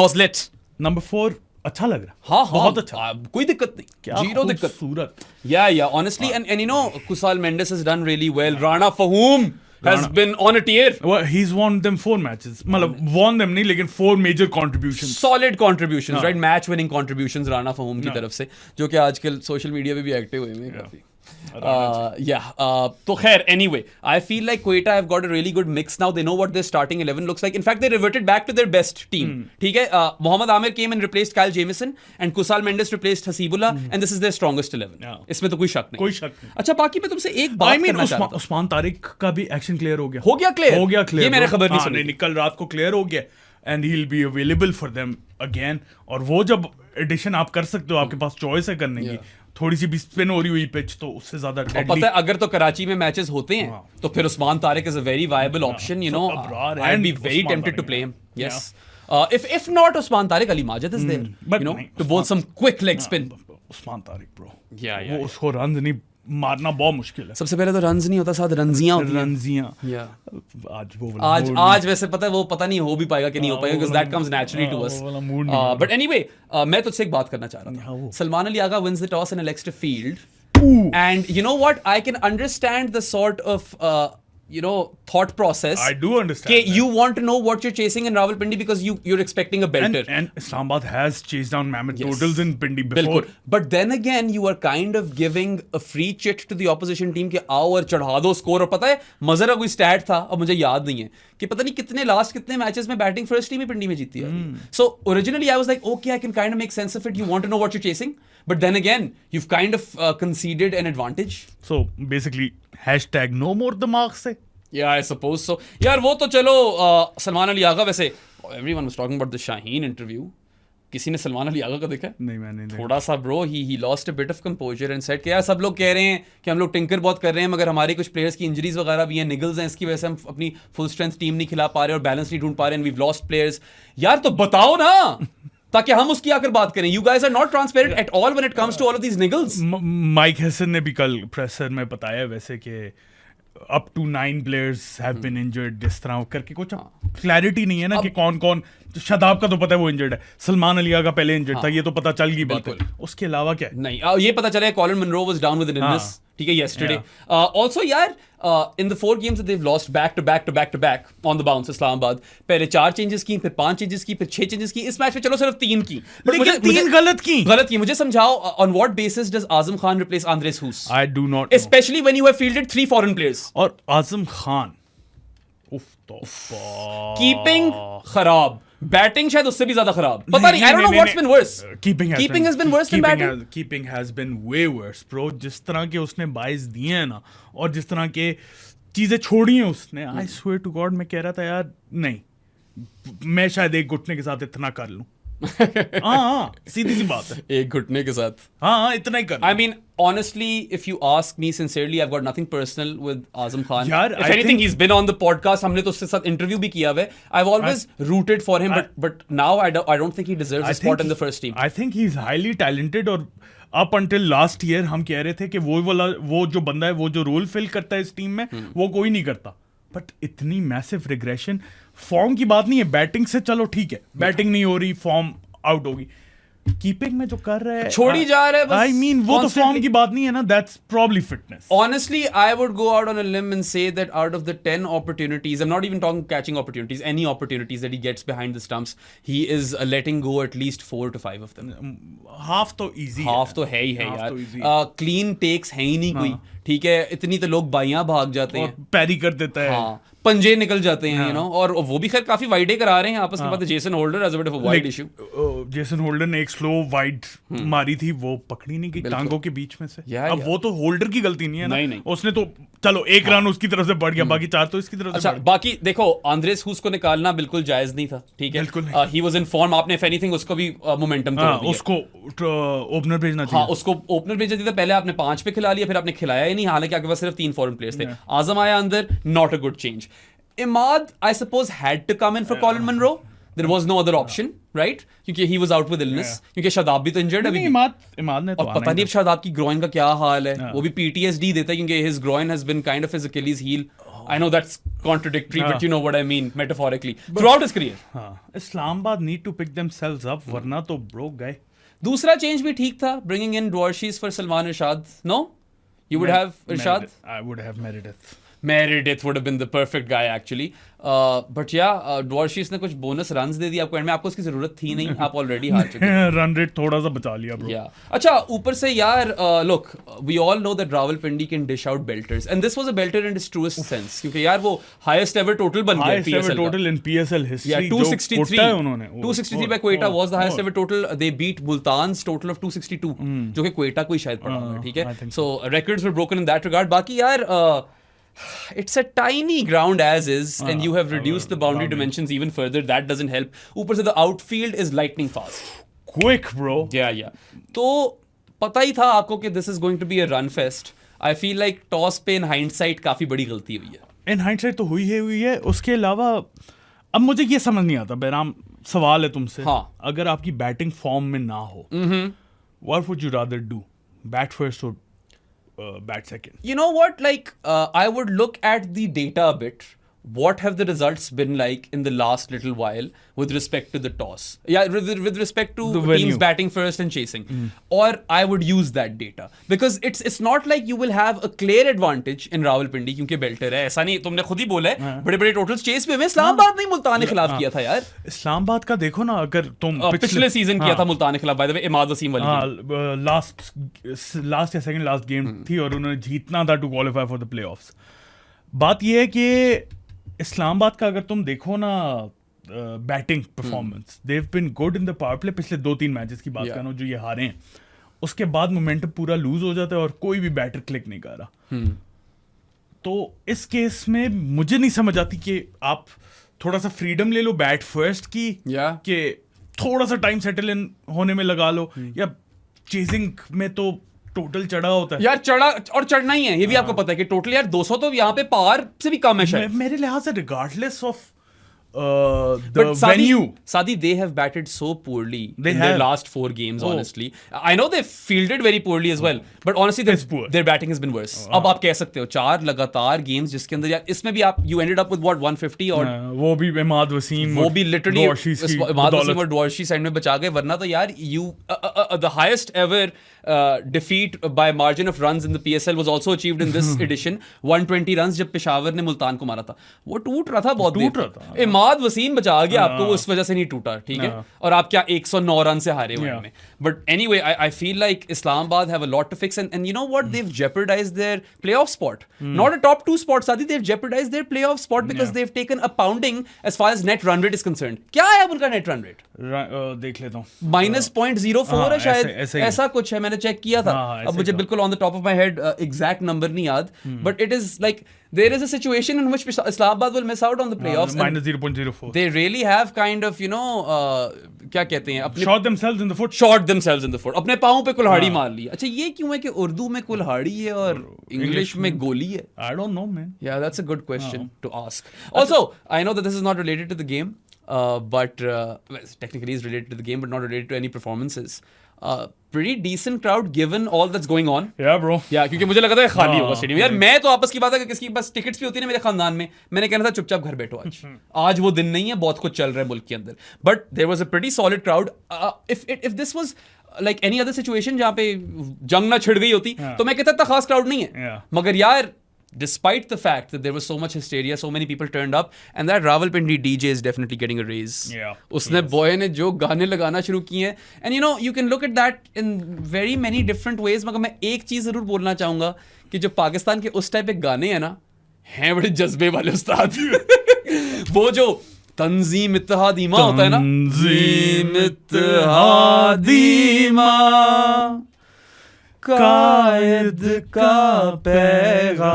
Noslet. Number 4 अच्छा लग रहा। हाँ बहुत अच्छा। कोई दिक्कत नहीं, जीरो दिक्कत। खूबसूरत। Yeah, honestly, and you know, Kusal Mendes has done really well. Rana Fahum has been on a tear. Well, he's won them 4 matches. मतलब won them नहीं, लेकिन 4 major contributions. Solid contributions, right? Match winning contributions Rana Fahum की तरफ से, जो कि आजकल social media पे भी एक्टिव हुए हैं काफी। तो खैर, anyway, I feel like Quetta have got a really good mix now. They know what their starting 11 looks like. In fact, they reverted back to their best team. ठीक है, Mohammad Amir came and replaced Kyle Jamieson, and Kusal Mendes replaced Hasibullah, and this is their strongest 11. इसमें तो कोई शक नहीं। कोई शक नहीं। अच्छा, बाकी मैं तुमसे एक बात करना चाहता हूं। उस्मान तारिक का भी एक्शन क्लियर हो गया। हो गया क्लियर? ये मैंने खबर नहीं सुनी। नहीं, कल रात को क्लियर हो गया, and he'll be available for them again. और वो जब एडिशन आप कर सकते हो, आपके पास चॉइस है करने की, थोड़ी सी भी स्पिन हो रही हुई पिच, तो उससे ज्यादा पता है, अगर तो कराची में मैचेस होते हैं तो फिर Usman Tariq is a very viable option, you know. I'd be very tempted to play him. Yes. If not Usman Tariq, Ali Majid is there, but you know, to bowl some quick leg spin. Usman Tariq bro, या वो उसको run नहीं मारना बहुत मुश्किल है। सबसे पहले तो रन्स नहीं होता, साथ रंजियां होती हैं। रंजियां आज वो आज वैसे पता है वो पता नहीं हो भी पाएगा कि नहीं हो पाएगा, because that comes naturally to us. But anyway, मैं तुझसे एक बात करना चाह रहा था। Salman Ali Agha wins the toss and elects to field. And you know what? I can understand the sort of thought process. I do understand. Okay, you want to know what you're chasing in Rawalpindi because you're expecting a belter. And Islamabad has chased down Mammoth totals in Pindi before. बिल्कुल. But then again, you are kind of giving a free chit to the opposition team कि आओ और चढ़ा दो score. और पता है मज़े का कोई स्टैट था, अब मुझे याद नहीं है कि पता नहीं कितने मैचेस में बैटिंग फर्स्ट टीम ही पिंडी में जीती है। So originally I was like, okay, I can kind of make sense of it. You want to know what you're chasing, but then again, you've kind of conceded an advantage. So basically, #no more दिमाग से। Yeah, I suppose so. यार वो तो चलो सलमान अली आगा, वैसे everyone was talking about the Shaheen interview. किसी ने सलमान अली आगा को देखा? नहीं, मैंने नहीं। थोड़ा सा bro he lost a bit of composer and said कि यार सब लोग कह रहे हैं कि हम लोग टिंकर बहुत कर रहे हैं, मगर हमारी कुछ प्लेयर्स की इंजरीज वगैरह भी हैं, निगल्स हैं, इसकी वजह से हम अपनी फुल स्ट्रेंथ टीम नहीं खिला पा रहे और बैलेंस नहीं ढूंढ पा रहे हैं, वी हैव लॉस्ट प्लेयर्स। यार तो बताओ ना ताकि हम उसकी आकर बात करें। You guys are not transparent at all when it comes to all of these niggles. Mic Hesson ने भी कल प्रेसर में बताया वैसे कि up to 9 players have been injured, जिस तरह करके कुछ क्लैरिटी नहीं है ना कि कौन कौन। शादाब का तो पता है वो इंजर्ड है, सलमान अली आगा पहले इंजर्ड था, ये तो पता चल गई बात है। उसके अलावा क्या है? नहीं, ये पता चला Colin Munro was down with an illness, ठीक है, yesterday. Also यार in the 4 games that they've lost back to back on the bounce, Islamabad पहले 4 चेंजेस की, फिर 5 चेंजेस की, फिर 6 चेंजेस की। इस मैच में चलो सिर्फ 3 की, लेकिन 3 गलत की। मुझे समझाओ on what basis does Azam Khan replace Andres Hoos? I do not know. Especially when you have fielded 3 foreign players. और आजम खान कीपिंग खराब, बैटिंग शायद उससे भी ज्यादा खराब, पता नहीं, I don't know what's been worse. Keeping has been worse than batting. Keeping has been way worse, bro. जिस तरह के उसने 22 दिए हैं ना, और जिस तरह के चीजें छोड़ी हैं उसने, I swear to God, मैं कह रहा था यार नहीं, मैं शायद एक घुटने के साथ इतना कर लूं। हाँ, सीधी सी बात है, एक घुटने के साथ हाँ इतना ही कर। I mean, honestly, if you ask me sincerely, I've got nothing personal with Azam Khan. यार, if anything, he's been on the podcast. हमने तो उसके साथ इंटरव्यू भी किया है। I've always rooted for him, but now I don't think he deserves a spot in the first team. I think he's highly talented, और up until last year हम कह रहे थे कि वो जो बंदा है, वो जो रोल फिल करता है इस टीम में, वो कोई नहीं करता। बट इतनी मैसिव रिग्रेशन, फॉर्म की बात नहीं है, बैटिंग से चलो ठीक है, बैटिंग नहीं हो रही, फॉर्म आउट होगी, कीपिंग में जो कर रहे हैं छोड़ी जा रहे हैं बस। I mean, वो तो फॉर्म की बात नहीं है ना, that's probably fitness. Honestly, I would go out on a limb and say that out of the 10 opportunities, I'm not even talking catching opportunities, any opportunities that he gets behind the stumps, he is letting go at least 4 to 5 of them. Half तो easy half तो है ही है यार, clean takes है ही नहीं कोई, ठीक है, इतनी तो लोग बाइयां भाग जाते हैं, पैरी कर देता है, हाँ, पंजे निकल जाते हैं, you know, और वो भी खैर काफी वाइडे करा रहे हैं आपस में। बात Jason Holder as a bit of a wide issue. Jason Holder ने एक स्लो वाइड मारी थी, वो पकड़ी नहीं गई टांगों के बीच में से। अब वो तो होल्डर की गलती नहीं है ना, नहीं। उसने तो चलो एक रन उसकी तरफ से बढ़ गया, बाकी 4 तो इसकी तरफ से। अच्छा, बाकी देखो आंद्रेस हुस को निकालना बिल्कुल जायज नहीं था, ठीक है, ही वाज इन फॉर्म, आपने इफ एनीथिंग उसको भी मोमेंटम तोड़ दिया, उसको ओपनर भेजना चाहिए। हाँ, उसको ओपनर भेजना चाहिए। पहले आपने 5 पे खिला लिया, फिर आपने खिलाया ही नहीं, हालांकि आपके पास सिर्फ 3 फॉरेन प्लेयर्स थे। आजम आया अंदर, not a good change. Imad, I suppose, had to come in for Colin Munro. There was no other option, right? क्योंकि he was out with illness. क्योंकि शादाब भी तो injured है अभी। इमाद ने तो और पता नहीं अब शादाब की groin का क्या हाल है, वो भी PTSD देता है क्योंकि his groin has been kind of his Achilles heel. I know that's contradictory, but you know what I mean metaphorically. Throughout his career. Islamabad need to pick themselves up, वरना तो broke गए। दूसरा change भी ठीक था, bringing in Dwarshies for Salman Irshad. No? You would have Irshad? I would have Meredith. Meredith would have been the perfect guy actually. But yeah, Dwarshies ने कुछ bonus runs दे दिया आपको एंड में, आपको उसकी जरूरत थी नहीं, आप ऑलरेडी हार चुके हैं। रन रेट थोड़ा सा बचा लिया ब्रो। Yeah. अच्छा, ऊपर से यार look, we all know that Rawalpindi can dish out belters and this was a belter in its truest sense, क्योंकि यार वो highest ever total बन गया PSL का। Highest ever total in PSL history। Yeah, 263 by Quetta was the highest ever total. They beat Multan's total of 262, जो कि Quetta को ही शायद पड़ा हुआ है, ठीक है। So records were broken in that regard. बाकी यार it's a tiny ground as is, and you have reduced the boundary dimensions even further. That doesn't help. ऊपर से the outfield is lightning fast. Quick, bro. Yeah. तो पता ही था आपको कि this is going to be a run fest. I feel like toss पे in hindsight काफी बड़ी गलती हुई है। In hindsight तो हुई है। उसके अलावा अब मुझे ये समझ नहीं आता, बैराम, सवाल है तुमसे, हाँ, अगर आपकी बैटिंग फॉर्म में ना हो what would you rather do, bat first or bat second? You know what? Like, I would look at the data a bit. What have the results been like in the last little while with respect to the toss? Yeah, with respect to The teams venue. batting first and chasing. Or I would use that data. Because it's not like you will have a clear advantage in Rawalpindi क्योंकि belter है. ऐसा नहीं, तुमने खुद ही बोला है, बड़े-बड़े totals chase पे हुए. इस्लामाबाद नहीं मुल्तान के खिलाफ किया था यार. इस्लामाबाद का देखो ना, अगर तुम पिछले सीजन किया था मुल्तान के खिलाफ, by the way, Imad Wasim वाली. लास्ट या सेकंड लास्ट गेम थी और उन्होंने जीतना था to qualify for the playoffs. बात ये है कि इस्लामाबाद का अगर तुम देखो ना batting performance, they have been good in the power play. पिछले 2-3 मैचेस की बात कर रहा हूं जो ये हारे हैं, उसके बाद मोमेंटम पूरा लूज हो जाता है और कोई भी बैटर क्लिक नहीं कर रहा. तो इस केस में मुझे नहीं समझ आती कि आप थोड़ा सा फ्रीडम ले लो बैट फर्स्ट की, कि थोड़ा सा टाइम सेटल इन होने में लगा लो, या चेजिंग में तो टोटल चढ़ा होता है यार. चढ़ा और चढ़ना ही है, ये भी आपको पता है कि टोटल यार 200 तो यहाँ पे पार से भी कम है शायद. मेरे लिहाज से regardless of the venue. Sadi, they have batted so poorly in their have. last 4 games, honestly. I know they fielded very poorly as well, but honestly their batting has been worse. अब आप कह सकते हो 4 लगातार games जिसके अंदर यार, इसमें भी आप you ended up with what 150 और वो भी इमाद वसीम, वो भी literally इमाद वसीम और डॉर्शी साइड में बचा गए, वरना तो यार you the highest ever defeat by margin of runs in the PSL was also achieved in this edition. 120 runs जब पेशावर ने मुल्तान को मारा था, वो टूट रहा था बहुत देर. इमाद वसीम बचा गया आपको, वो उस वजह से नहीं टूटा, ठीक है. और आप क्या 109 रन से हारे हुए में. But anyway, I feel like Islamabad have a lot to fix, and you know what, they have jeopardised their playoff spot. Not a top 2 spot, सादी, they have jeopardised their playoff spot because they have taken a pounding as far as net run rate is concerned. क्या है अब उनका net run rate? देख लेता हूँ, -0.04 है शायद, ऐसा कुछ है, मैंने चेक किया था. अब मुझे बिल्कुल on the top of my head exact number नहीं याद, but it is like there is a situation in which Islamabad will miss out on the playoffs. -0.04. They really have kind of, you know, क्या कहते हैं, अपने shot themselves in the foot. Shot themselves in the foot. अपने पाँव पे कुल्हाड़ी मार ली. अच्छा, ये क्यों है कि उर्दू में कुल्हाड़ी है और इंग्लिश में गोली है? I don't know, man. Yeah, that's a good question to ask. Also, I know that this is not related to the game, but technically is related to the game, but not related to any performances. Pretty decent crowd given all that's going on. Yeah, bro. Yeah, क्योंकि मुझे लगा था खाली होगा stadium. यार मैं तो आपस की बात है कि किसकी बस टिकट्स भी होती है ना मेरे खानदान में, मैंने कहना था चुपचाप घर बैठो आज वो दिन नहीं है, बहुत कुछ चल रहा है मुल्क के अंदर. But there was a pretty solid crowd. If this was like any other situation जहाँ पे जंग ना छिड़ गई होती, तो मैं कहता था खास क्राउड नहीं है. मगर यार, despite the fact that there was so much hysteria, so many people turned up, and that Rawalpindi DJ is definitely getting a raise. Yeah. उसने बॉय ने जो गाने लगाना शुरू किए हैं, and you know, you can look at that in very many different ways. मगर मैं एक चीज़ ज़रूर बोलना चाहूँगा कि जो पाकिस्तान के उस टाइप के गाने हैं ना, हैं बड़े जज्बे वाले उस्ताद. वो जो तंजीम इत्तेहादीमा होता है ना, तंजीम इत्तेहादीमा कायद का पैगाम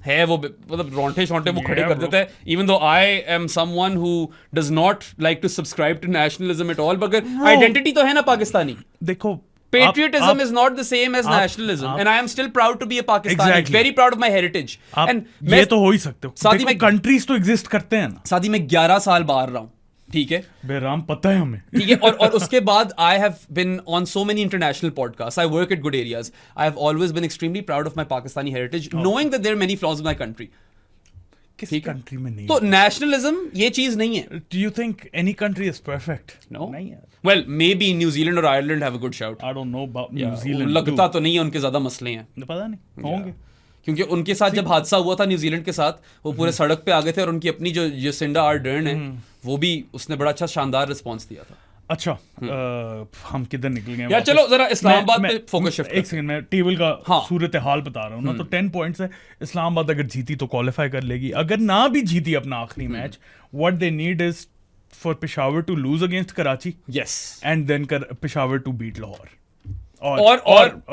है, वो मतलब रोंटे शोंटे वो खड़े कर देता है. Even though I am someone who does not like to subscribe to nationalism at all, मगर आइडेंटिटी तो है ना पाकिस्तानी. देखो, patriotism is not the same as nationalism, and I am still proud to be a Pakistani. Exactly. Very proud of my heritage. And ये तो हो ही सकते हो. साथ ही में कंट्रीज तो एग्जिस्ट करते हैं ना. साथ ही मैं 11 साल बाहर रहा हूँ, ठीक है बेराम, पता है हमें. ठीक है. और उसके बाद I have been on so many international podcasts. I work at good areas. I have always been extremely proud of my Pakistani heritage, knowing that there are many flaws in my country. किसी country में नहीं. तो nationalism ये चीज नहीं है. Do you think any country is perfect? No. नहीं है. Well, maybe New Zealand और Ireland have a good shout. I don't know about New Zealand. लगता तो नहीं है, उनके ज्यादा मसले हैं. पता नहीं होंगे. क्योंकि उनके साथ जब हादसा हुआ था न्यूजीलैंड के साथ, वो पूरे सड़क पे आ गए थे, और उनकी अपनी जो जसिंडा आर्डर्न है, वो भी उसने बड़ा अच्छा शानदार रिस्पॉन्स दिया था. अच्छा, हम किधर निकल गए यार? चलो जरा इस्लामाबाद पे फोकस शिफ्ट. एक सेकंड, मैं टेबल का सूरत हाल बता रहा हूँ ना. तो 10 पॉइंट्स है. इस्लामाबाद अगर जीती तो क्वालिफाई कर लेगी. अगर ना भी जीती अपना आखिरी match, what they need is for Peshawar to lose against Karachi. Yes. And then Peshawar to beat Lahore. और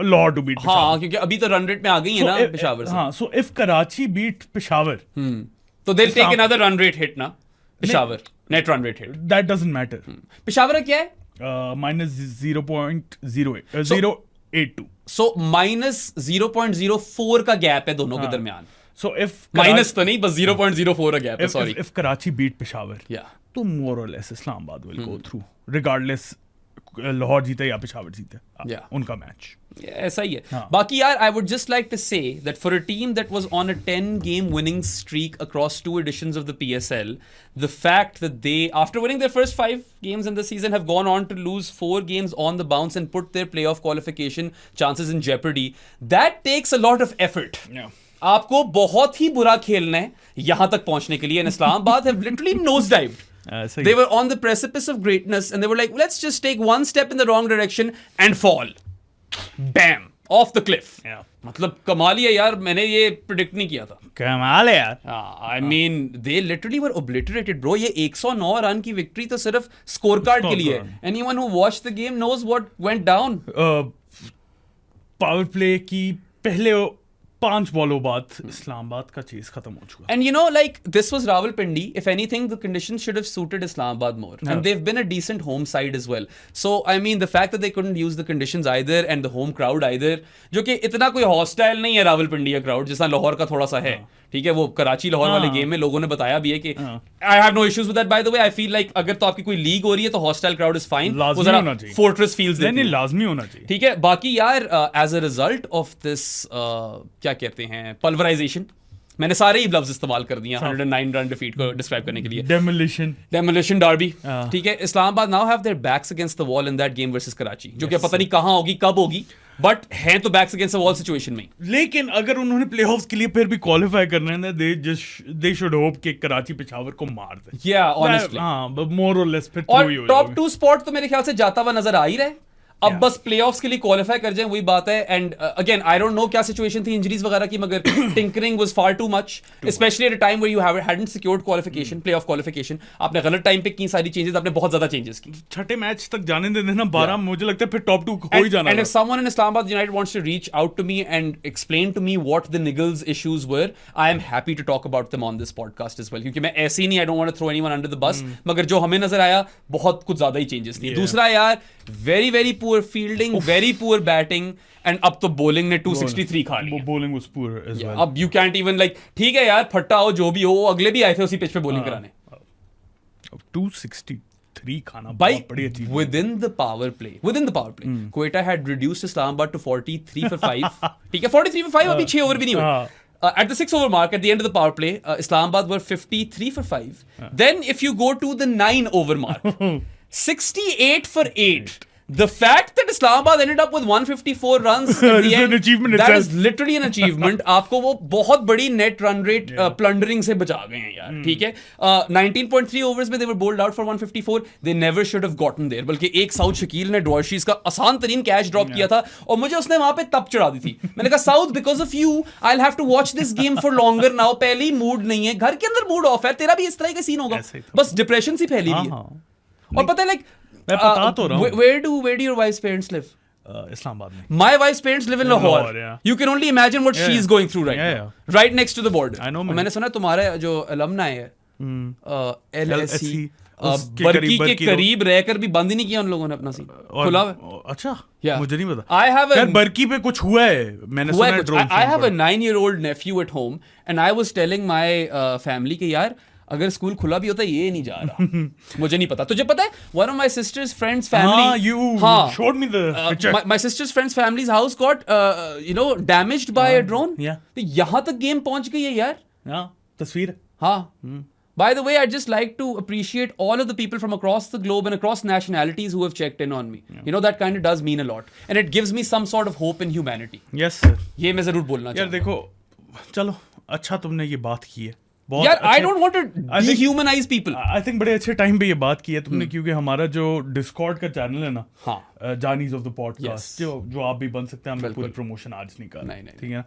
लाहौर टू बीट. हाँ, क्योंकि अभी तो रन रेट में आ गई है ना पेशावर से. हाँ, so if Karachi beat Peshawar, तो they will take another run rate hit ना. Peshawar net run rate hit, that doesn't matter. Peshawar क्या है? -0.082. सो -0.04 का गैप है दोनों के दरमियान. So if माइनस तो नहीं, बस 0.04 का गैप है. Sorry. If Karachi beat Peshawar, yeah, तो more or less Islamabad will go through regardless Lahore जीते या पेशावर जीते Yeah. उनका मैच ऐसा ही है. हाँ. बाकी यार, I would just like to say that for a team that was on a 10-game winning streak across 2 editions of the PSL, the fact that they, after winning their first 5 games in the season, have gone on to lose 4 games on the bounce and put their playoff qualification chances in jeopardy, that takes a lot of effort. आपको बहुत ही बुरा खेलना है यहां तक पहुंचने के लिए. And Islamabad have literally nosedived. They were on the precipice of greatness and they were like, let's just take one step in the wrong direction and fall. Bam! Off the cliff. मतलब कमाल ही है यार, मैंने ये predict नहीं किया था. कमाल है यार. I mean, they literally were obliterated, bro. ये 109 रन की विक्ट्री तो सिर्फ स्कोर कार्ड के लिए है. Anyone who watched the game knows what went down. Power play की पहले 5 बॉलों बाद इस्लामाबाद का चेस खत्म हो चुका. And you know, like, this was Rawalpindi. If anything, the conditions should have suited Islamabad more. And they've been a decent home side as well. So, I mean, the fact that they couldn't use the conditions either and the home crowd either, जो कि इतना कोई hostile नहीं है रावलपिंडी का crowd, जैसा लाहौर का थोड़ा सा है. ठीक है, वो कराची लाहौर वाले गेम में लोगों ने बताया भी है कि I have no issues with that, by the way. I feel like अगर तो आपकी कोई लीग हो रही है तो hostile crowd is fine. वो जरा fortress feels देती है. नहीं, लाजमी होना चाहिए. ठीक है, बाकी यार as a result of this क्या कहते हैं, pulverization, मैंने सारे ही लफ्ज इस्तेमाल कर दिए 109 रन डिफीट को डिस्क्राइब करने के लिए. Demolition derby. ठीक है, Islamabad now have their backs against the wall in that game versus Karachi, जो कि पता नहीं कहां होगी, कब होगी, बट हैं तो backs against the wall situation में. लेकिन अगर उन्होंने प्लेऑफ्स के लिए फिर भी क्वालिफाई करना है, दे शुड होप कि कराची पेशावर को मार दे. या ऑनेस्टली हां, मोर और लेस फिर और टॉप 2 स्पॉट तो मेरे ख्याल से जाता हुआ नजर आ ही रहा है. अब बस प्लेऑफ्स के लिए क्वालिफाई कर जाए, वही बात है. And again, I don't know क्या सिचुएशन थी इंजरीज वगैरह की, मगर tinkering was far too much, especially at a time where you hadn't secured qualification, playoff qualification. आपने गलत टाइम पे की सारी चेंजेस, आपने बहुत ज्यादा चेंजेस की. छठे मैच तक जाने दे देना 12, मुझे लगता है फिर टॉप 2 हो ही जाना. And if someone in Islamabad United wants to reach out to me and explain to me what the niggles issues were, I am happy to talk about them on this podcast as well, क्योंकि मैं ऐसे ही नहीं, I don't want to throw anyone under the bus, मगर जो हमें नजर आया बहुत कुछ ज्यादा ही चेंजेस थी. दूसरा यार, very very poor fielding, very poor batting, and अब तो bowling ने 263 खा लिया. Bowling was poor as well. अब you can't even like, ठीक है यार, फट्टा हो जो भी हो, अगले भी आए थे उसी पिच पे bowling कराने. 263 खाना बहुत बड़ी अच्छी. within the power play, Quetta had reduced Islamabad to 43 for 5. ठीक है, 43 for 5, अभी 6 ओवर भी नहीं हुए. At the 6 over mark, at the end of the power play, Islamabad were 53 for 5. Then if you go to the 9 over mark, 68 for 8. The fact that Islamabad ended up with 154 runs at the end, that is literally an achievement. आपको वो बहुत बड़ी net run rate plundering से बचा गए हैं यार. ठीक है, 19.3 overs में they were bowled out for 154. They never should have gotten there. बल्कि एक साउथ शकील ने डॉर्शीज का आसान तरीन कैच ड्रॉप किया था और मुझे उसने वहां पे तप चढ़ा दी थी. मैंने कहा, south, because of you I'll have to watch this game for longer now. पहले ही मूड नहीं है, घर के अंदर मूड ऑफ है, तेरा भी इस तरह का सीन होगा, बस डिप्रेशन सी फैली हुई है. और पता है, like, where do your wife's parents live? Islamabad में. My wife's parents live in Lahore. You can only imagine what she's going through right now. Right next to the border. I know. मैंने सुना तुम्हारे जो alumni है, LSE, बर्की के करीब रहकर भी बंद ही नहीं किया उन लोगों ने अपना सीन. खुला हुआ. अच्छा, मुझे नहीं पता. I have a बर्की पे कुछ हुआ है, मैंने सुना है drone. I have a 9-year-old nephew at home and I was telling my family कि यार, अगर स्कूल खुला भी होता है ये नहीं जा रहा. मुझे नहीं पता. तुझे पता है, one of my sister's friends family, you showed me the picture. My sister's friend's family's house got damaged by a drone. तो यहाँ तक गेम पहुंच गई है यार. तस्वीर. हाँ. By the way, I'd just like to appreciate all of the people from across the globe and across nationalities who have checked in on me. You know, that kind of does mean a lot. And it gives me some sort of hope in humanity. Yes, sir. ये मैं जरूर बोलना चाहूँगा. यार देखो, चलो, अच्छा तुमने ये बात की है. यार, I don't want to dehumanize people. I think बड़े अच्छे टाइम पे ये बात की है तुमने, क्योंकि हमारा जो डिस्कॉर्ड का चैनल है ना, जानीज ऑफ द पॉडकास्ट, जो आप भी बन सकते हैं, हमने पूरी प्रमोशन आज नहीं कर, ठीक है ना,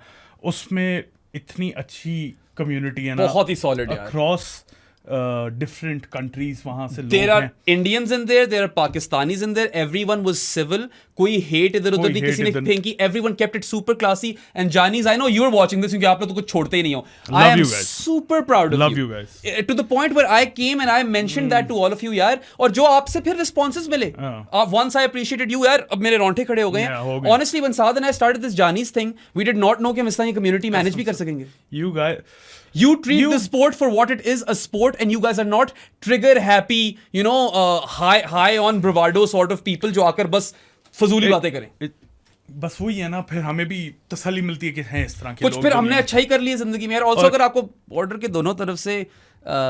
उसमें इतनी अच्छी कम्युनिटी है ना, बहुत ही सॉलिड है अक्रॉस different countries. वहां से there are Indians in there, there are Pakistanis in there, everyone was civil, कोई hate इधर उधर नहीं किसी ने फेंकी, everyone kept it super classy. and Janis, I know you are watching this क्योंकि आप लोग तो कुछ छोड़ते ही नहीं हो. I am super proud of you guys, to the point where I came and I mentioned that to all of you यार, और जो आपसे फिर responses मिले, once I appreciated you यार, अब मेरे रोंगटे खड़े हो गए हैं. Honestly, when Saad and I started this Janis thing, we did not know कि हम इस तरह की community manage भी कर सकेंगे. You guys, you treat the sport for what it is, a sport about, and you guys are not trigger happy, you know, high on bravado sort of people जो आकर बस फजूली बातें करें. बस वही है ना, फिर हमें भी तसल्ली मिलती है कि हैं इस तरह के कुछ लोग फिर दुनिया हमने में। अच्छा ही कर लिया जिंदगी में यार. ऑल्सो अगर आपको बॉर्डर के दोनों तरफ से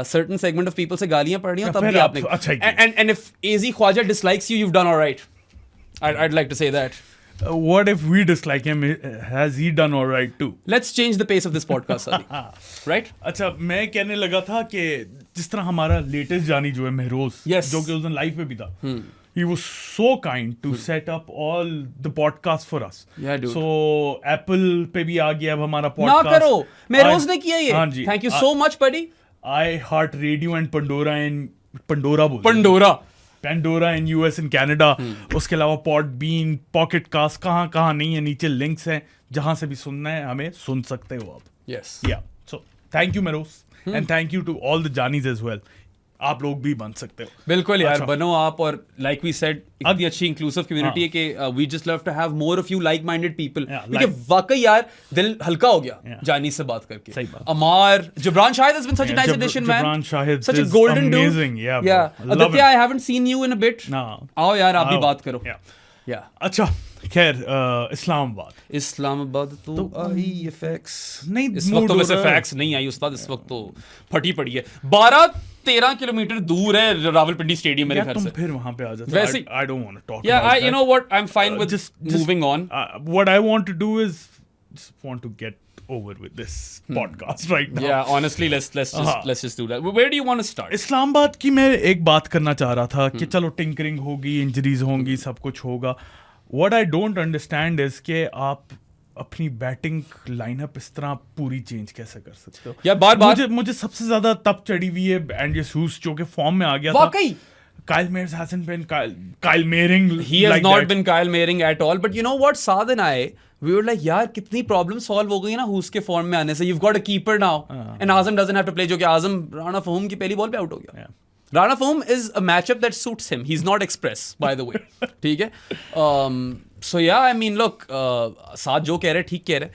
certain segment of people से गालियां पड़ रही हैं, तब फिर भी आप आपने अच्छा ही किया। and if AZ Khwaja dislikes you, you've done all right. I'd like to say that. What if we dislike him? Has he done all right too? Let's change the pace of this podcast, Sadi. Right? अच्छा, मैं कहने लगा था कि जिस तरह हमारा latest जानी जो है महरोज, Yes. जो कि उस दिन लाइव पे भी था, he was so kind to set up all the podcast for us. Yeah, dude. So Apple पे भी आ गया अब हमारा ना podcast. करो, महरोज I- ने किया ये. हाँ जी. Thank you so much, buddy. I Heart Radio and Pandora बोल Pandora in US and Canada. उसके अलावा Podbean, Pocket Cast, कहाँ नहीं है, नीचे लिंक्स हैं, जहां से भी सुनना है हमें सुन सकते हो आप. Yes. Yeah. So thank you Meros and thank you to all the Janis as well. आप लोग भी बन सकते हो. बिल्कुल यार, अच्छा. बनो आप. और लाइक वी सेड, इतनी अच्छी इंक्लूसिव कम्युनिटी है कि we just love to have more of you like minded people. Yeah, क्योंकि वाकई यार दिल हल्का हो गया Yeah. जानी से बात करके. सही बात. अमार, Jibran Shahid has been such a nice addition, man. Jibran Shahid Such a is golden amazing. dude. Yeah, bro. Yeah. Love Aditya, it. I haven't seen you in a bit. No. आओ यार, आप भी आओ. बात करो. Yeah. Yeah. अच्छा, खैर इस्लामाबाद. इस्लामाबाद तो आई ये फैक्स नहीं, इस वक्त तो mood वैसे हो रहा है. फैक्स नहीं आई उस्ताद, इस वक्त तो फटी पड़ी है. 12-13 किलोमीटर दूर है रावलपिंडी स्टेडियम मेरे यार घर तुम से. फिर वहां पे आ जाते. वैसे- I don't want to talk Yeah, about that. you know what, I'm fine with Just moving on. What I want to do is just want to get over with this podcast right now. Yeah, honestly, let's just do that. Where do you want to start? Islamabad की मैं एक बात करना चाह रहा था कि चलो टिंकरिंग होगी, इंजरीज होंगी, सब कुछ होगा. What I don't understand is कि आप अपनी बैटिंग लाइनअप इस तरह पूरी चेंज कैसे कर सकते हो. यार बार मुझे सबसे ज्यादा तब चढ़ी हुई है एंड्रयू ह्यूज, जो कि फॉर्म में आ गया था. वाकई Kyle Mayers hasn't been Kyle Mayering. he has like not that. been Kyle Mayering at all. But you know what, Saad and I, we were like, यार कितनी प्रॉब्लम सॉल्व हो गई ना हुस के फॉर्म में आने से. You've got a keeper now, and Azam doesn't have to play. जो कि आजम राणा फहूम की पहली बॉल पे आउट हो गया. Yeah. Rana Fahum is a matchup that suits him. He's not express, by the way. ठीक है? So yeah, I mean, look, साथ जो कह रहे ठीक कह रहे.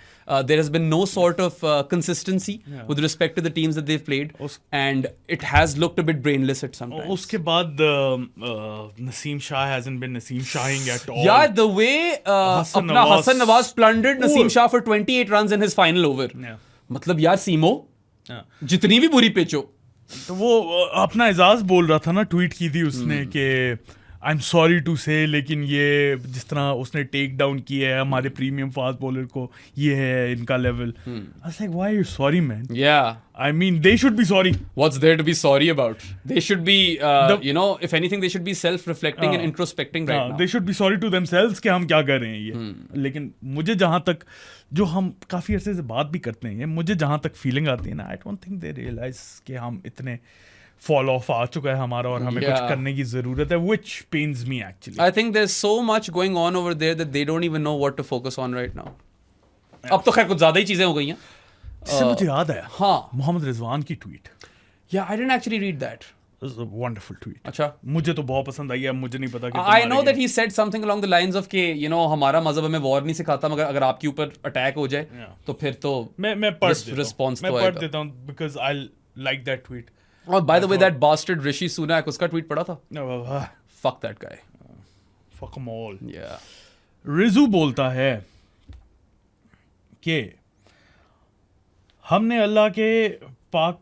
There has been no sort of consistency with respect to the teams that they've played, and it has looked a bit brainless at some times. उसके बाद Naseem Shah hasn't been Naseem Shahing at all. Yeah, the way Hassan अपना Nawaz- Hassan Nawaz plundered Naseem Shah for 28 runs in his final over. Yeah. मतलब यार सीमो, Yeah. जितनी भी बुरी pitch हो. तो वो अपना एजाज बोल रहा था ना, ट्वीट की थी उसने कि आई एम सॉरी टू से, लेकिन ये जिस तरह उसने टेक डाउन किया है हमारे प्रीमियम फास्ट बॉलर को, ये है इनका level. I was like, why are you sorry man? Yeah. I mean, they should be sorry. What's there to be sorry about? They should be, you know, if anything, they should be self-reflecting and introspecting right now. They should be sorry to themselves कि हम क्या कर रहे हैं ये. लेकिन मुझे जहाँ तक, जो हम काफ़ी अरसे से बात भी करते हैं, मुझे जहाँ तक फीलिंग आती है ना, I don't think they realise कि हम इतने फॉल ऑफ आ चुका है हमारा और हमें कुछ करने की ज़रूरत है, which pains me actually. I think there's so much going on over there that they don't even know what to focus on right now. अब तो खैर कुछ ज़्यादा ही चीज़ें हो गई हैं. इससे मुझे याद आया, हाँ. मोहम्मद रिजवान की tweet. Yeah, I didn't actually read that. This is a wonderful tweet. अच्छा. मुझे तो बहुत पसंद आई है, मुझे नहीं पता कि I know that he said something along the lines of कि you know हमारा मजहब हमें वॉर नहीं सिखाता, मगर अगर आपके ऊपर अटैक हो जाए तो फिर तो मैं पढ़ देता हूँ. response मैं तो पढ़ आएगा. देता हूँ because I like that tweet. और by the way, that bastard Rishi Sunak, उसका ट्वीट पढ़ा था. Fuck that guy. Fuck them all. Yeah. Riju बोलता है कि हमने अल्लाह के पाक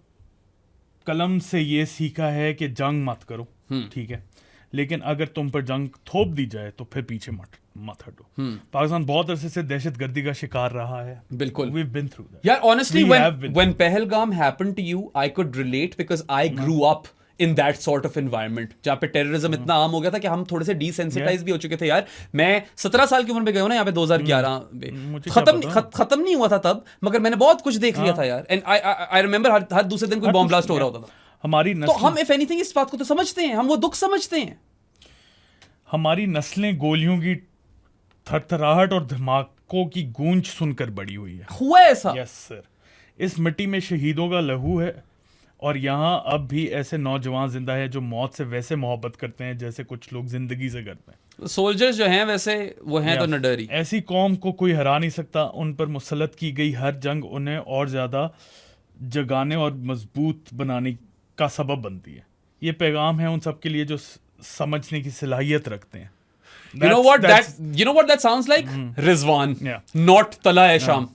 कलम से ये सीखा है कि जंग मत करो, ठीक है, लेकिन अगर तुम पर जंग थोप दी जाए तो फिर पीछे मत हटो. पाकिस्तान बहुत अरसे से दहशतगर्दी का शिकार रहा है. बिल्कुल. We've been through that. Yeah, honestly, We have been. when Pahalgam happened to you, I could relate because I grew up in that sort of environment जहाँ पे टेररिज्म इतना आम हो गया था कि हम थोड़े से डिसेंसिटाइज भी हो चुके थे यार. मैं 17 साल की उम्र में गया हूँ ना यहाँ पे 2011 में. खत्म नहीं हुआ था तब, मगर मैंने बहुत कुछ देख लिया था यार. एंड आई रिमेंबर हर दूसरे दिन कोई बॉम्ब ब्लास्ट हो रहा होता था. हमारी तो हम इफ एनीथिंग इस बात को तो समझते हैं, हम वो दुख समझते हैं. हमारी नस्लें गोलियों की थरथराहट और धमाकों की गूंज सुनकर बड़ी हुई है. हुआ है ऐसा. Yes sir. इस मिट्टी में शहीदों का लहू है और यहाँ अब भी ऐसे नौजवान जिंदा है जो मौत से वैसे मोहब्बत करते हैं जैसे कुछ लोग जिंदगी से करते हैं. सोल्जर्स जो हैं वैसे वो हैं तो नडरी. ऐसी कौम को कोई हरा नहीं सकता. उन पर मुसल्लत की गई हर जंग उन्हें और ज्यादा जगाने और मजबूत बनाने का सबब बनती है। ये पैगाम है उन सब के लिए जो समझने की सलाहियत रखते हैं। You know what that sounds like? Rizwan, Yeah. not Tala Sham.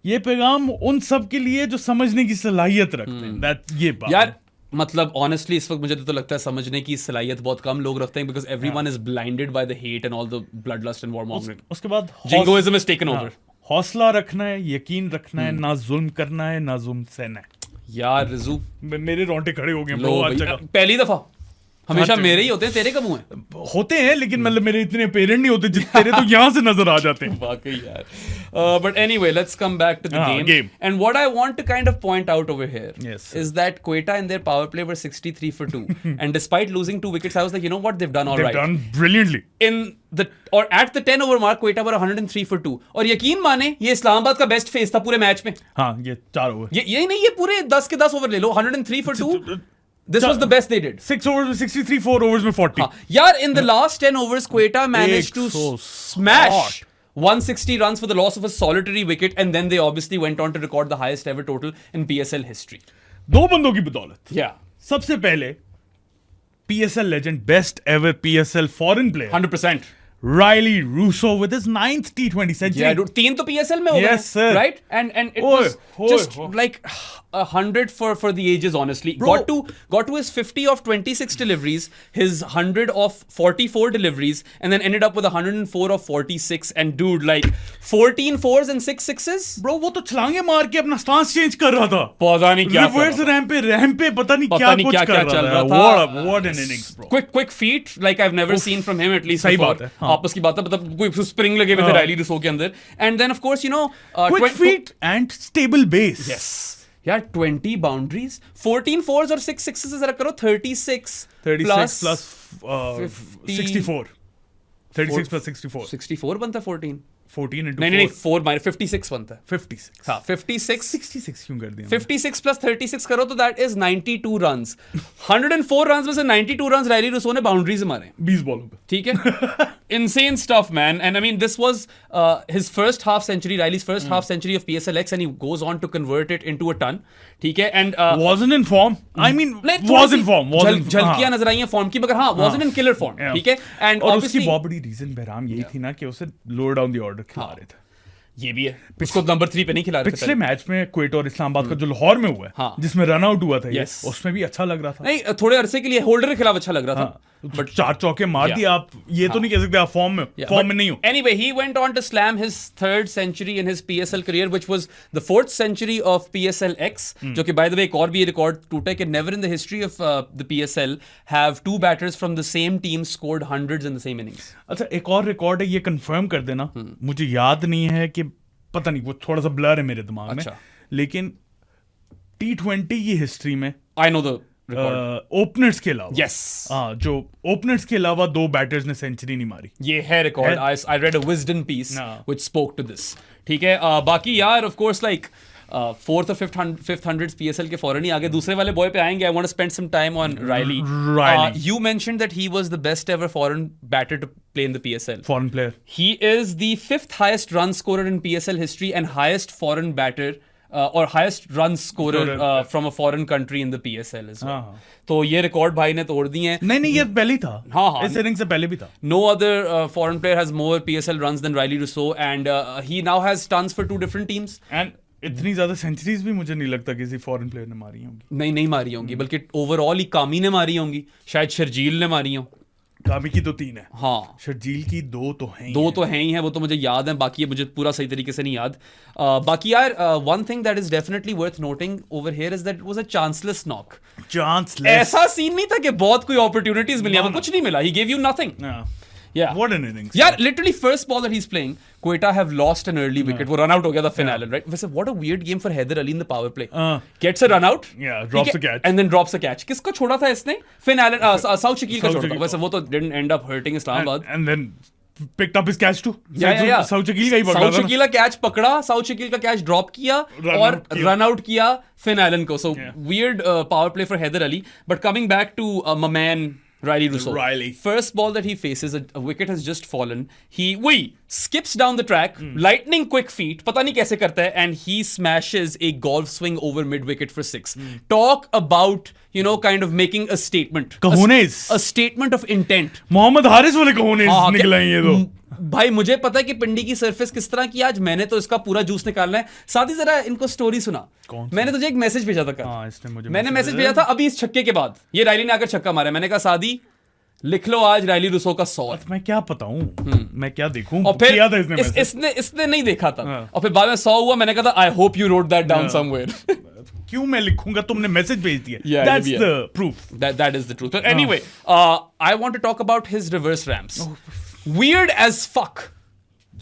ये पैगाम उन सब के लिए जो समझने की सलाहियत रखते हैं। That ये बात यार मतलब ऑनेस्टली इस वक्त मुझे तो लगता है समझने की सलाहियत बहुत कम लोग रखते हैं, because everyone is blinded by the hate and all the blood lust and war mongering. उसके बाद जिंगोइज्म इज टेकन ओवर। हौसला रखना है, यकीन रखना है, ना जुल्म करना है, ना जुल्म सहना है। यार रिजू मेरे रोंटे खड़े हो गए लो bro, भाई, आज जगह। पहली दफा हमेशा मेरे ही होते हैं, तेरे कब हुए हैं? होते हैं लेकिन मतलब मेरे इतने पेरेंट नहीं होते जितने तेरे तो यहाँ से नजर आ जाते हैं। वाकई यार। But anyway, let's come back to the game. And what I want to kind of point out over here is that Quetta in their power play were 63 for 2. And despite losing 2 wickets, I was like, you know what, they've done all right. They've done brilliantly. At the 10 over mark, Quetta were 103 for 2. और यकीन माने ये इस्लामाबाद का best face था पूरे match में। हाँ, ये 4 ओवर। यही नहीं, ये पूरे 10 के 10 ओवर ले लो, 103 for 2. This was the best they did. 6 overs में 63, 4 overs में 40. हाँ, यार in the last 10 overs, Quetta managed to smash 160 runs for the loss of a solitary wicket, and then they obviously went on to record the highest ever total in PSL history. 2 बंदों की बदौलत। Yeah. सबसे पहले PSL legend, best ever PSL foreign player, 100%. Riley Russo with his 9th T20 century. Yeah, dude, 3 तो PSL में हो गए, Yes, sir. right? And it was just like 100 for the ages, honestly. Got to his 50 of 26 deliveries, his 100 of 44 deliveries, and then ended up with 104 of 46. And dude, like 14 fours and 6 sixes. Bro, वो तो छलांगे मार के अपना stance change कर रहा था। पता नहीं क्या रिवर्स रैंप पे पता नहीं क्या कुछ कर रहा था। What an innings, bro. Quick feet like I've never seen from him, at least सही before. बात है। आपस की बात है, मतलब कोई स्प्रिंग लगे हुए थे राइली रुसो के अंदर। And then of course, you know, quick feet and stable base. Yes. यार 20 बाउंड्रीज, 14 फोर्स और 6 सिक्सेस जरा करो, 36 plus 64. 36 plus 64. 64 बनता है 14 into नहीं 4 माइनस 56 बनता है। 56. हाँ 66 क्यों कर दिया? 56 plus 36 करो तो दैट इज 92 रन्स। 104 रन्स में से 92 रन्स राइली रुसो ने बाउंड्री से मारे 20 बॉलों पे। ठीक है। Insane stuff, man. And I mean, this was his first half century, Riley's first half century of PSLX, and he goes on to convert it into a ton. ठीक है, and wasn't in form. I mean, was in form. झलकियां नजर आई हैं form की, मगर हाँ wasn't in killer form. ठीक है, and और obviously उसकी बहुत बड़ी रीजन बहराम यही थी ना कि उसे लोअर डाउन द ऑर्डर खिला रहे थे। ये भी है, उसको नंबर 3 पे नहीं खिला रहे थे। पिछले मैच में क्वेटा और इस्लामाबाद का जो लाहौर में हुआ है, जिसमें रन आउट हुआ था, उसमें भी अच्छा लग रहा था। नहीं, थोड़े अरसे के लिए होल्डर के खिलाफ अच्छा लग रहा था, बट 4 चौके मार दिए। आप ये तो नहीं कह सकते आप फॉर्म में नहीं हो। Anyway, he went on to slam his 3rd century in his PSL career, which was the 4th century of PSLX, जो कि by the way एक और भी रिकॉर्ड टूटा है कि never in the history of the PSL have 2 batters from the same team scored hundreds in the same innings. अच्छा, एक और रिकॉर्ड है, ये कंफर्म कर देना। मुझे याद नहीं है कि पता नहीं, वो थोड़ा सा ब्लर है मेरे दिमाग में, लेकिन T20 की हिस्ट्री में I know the ओपनर्स के अलावा, yes, जो ओपनर्स के अलावा 2 बैटर्स ने सेंचुरी नहीं मारी। ये है record. I read a wisdom piece which spoke to this. ठीक है, बाकी यार of course like 4th और 5th hundreds PSL के फौरन ही आगे दूसरे वाले बॉय पे आएंगे। I want to spend some time on Riley. You mentioned that he was the best ever foreign batter to play in the PSL. Foreign player. He is the 5th highest run scorer in PSL history and highest foreign batter or highest run scorer from a foreign country in the PSL as well. तो ये record भाई ने तोड़ दिए हैं। नहीं ये पहले ही था। हाँ, इस इनिंग से पहले भी था। No other foreign player has more PSL runs than Riley Russo, and he now has tons for 2 different teams. And इतनी ज्यादा सेंचुरीज भी मुझे नहीं लगता किसी फॉरेन प्लेयर ने मारी होंगी। नहीं मारी होंगी, बल्कि ओवरऑल ही कामी ने मारी होंगी, शायद शर्जील ने मारी हो। कामी की तो 3 है। हाँ, शर्जील की 2 तो हैं। 2 तो हैं ही हैं, वो तो मुझे याद है, बाकी ये मुझे पूरा सही तरीके से नहीं याद। बाकी यार one thing that is definitely worth noting over here is that it was a chanceless knock. ऐसा सीन नहीं था कि बहुत कोई अपॉर्चुनिटीज मिली, हमें कुछ नहीं मिला। He gave you nothing. Yeah. What an innings. Yeah, literally first ball that he's playing, Quetta have lost an early wicket. वो run out हो गया था Finn Allen, right? वैसे what a weird game for Haider Ali in the power play. Gets a run out. Yeah, drops a catch. And then drops a catch. किसको छोड़ा था इसने? Finn Allen, South Shakil का छोड़ा था। वैसे वो तो didn't end up hurting Islamabad. And then picked up his catch too. Yeah. South Shakil का ही पकड़ा था। South Shakil का catch पकड़ा, South Shakil का catch drop किया और run out किया Finn Allen को. So weird power play for Haider Ali. But coming back to my man Riley Rousseau. Riley. First ball that he faces, a wicket has just fallen. He skips down the track, lightning quick feet, पता नहीं कैसे करता है, and he smashes a golf swing over mid wicket for 6. Talk about, kind of making a statement. Cojones. A statement of intent. Mohammad Haris वाले cojones निकले हैं ये तो. भाई मुझे पता है कि पिंडी की सरफेस किस तरह की, आज मैंने तो इसका पूरा जूस निकालना है. साथ ही जरा इनको स्टोरी सुना. मैंने तुझे एक मैसेज भेजा था कल. मैंने मैसेज भेजा था अभी इस छक्के के बाद. ये रायली ने आकर छक्का मारा. मैंने कहा सादी लिख लो आज रायली रूसो का 100. मैं क्या बताऊं, मैं क्या देखूं. और फिर किया था इसने नहीं देखा था. और फिर बाद में 100 हुआ. मैंने कहा था I hope you wrote that down somewhere. क्यों मैं लिखूंगा, तुमने मैसेज भेज दिया. That's the proof. That is the truth. But anyway, I want to talk about his reverse ramps. Weird as fuck.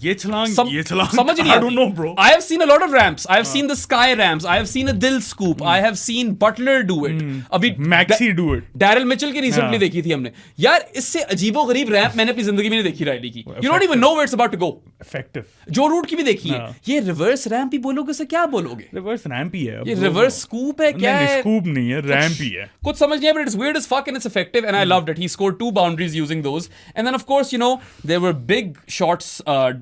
ये छलांग समझ नहीं I don't know, bro. I have seen a lot of ramps. I have seen the sky ramps. I have seen a Dil scoop. I have seen Butler do it. अभी Maxi do it. Daryl Mitchell की recently देखी थी हमने. यार इससे अजीबोगरीब ramp मैंने अपनी जिंदगी में नहीं देखी रायली की. You don't even know where it's about to go. Effective. जो रूट की भी देखी है. ये रिवर्स रैम्प ही बोलोगे उसे क्या बोलोगे? रिवर्स रैम्प ही है. ये रिवर्स स्कूप है क्या है? स्कूप नहीं है, रैम्प ही है. कुछ समझ नहीं है, but it's weird as fuck and it's effective and I loved it. He scored 2 boundaries using those. And then of course, there were big shots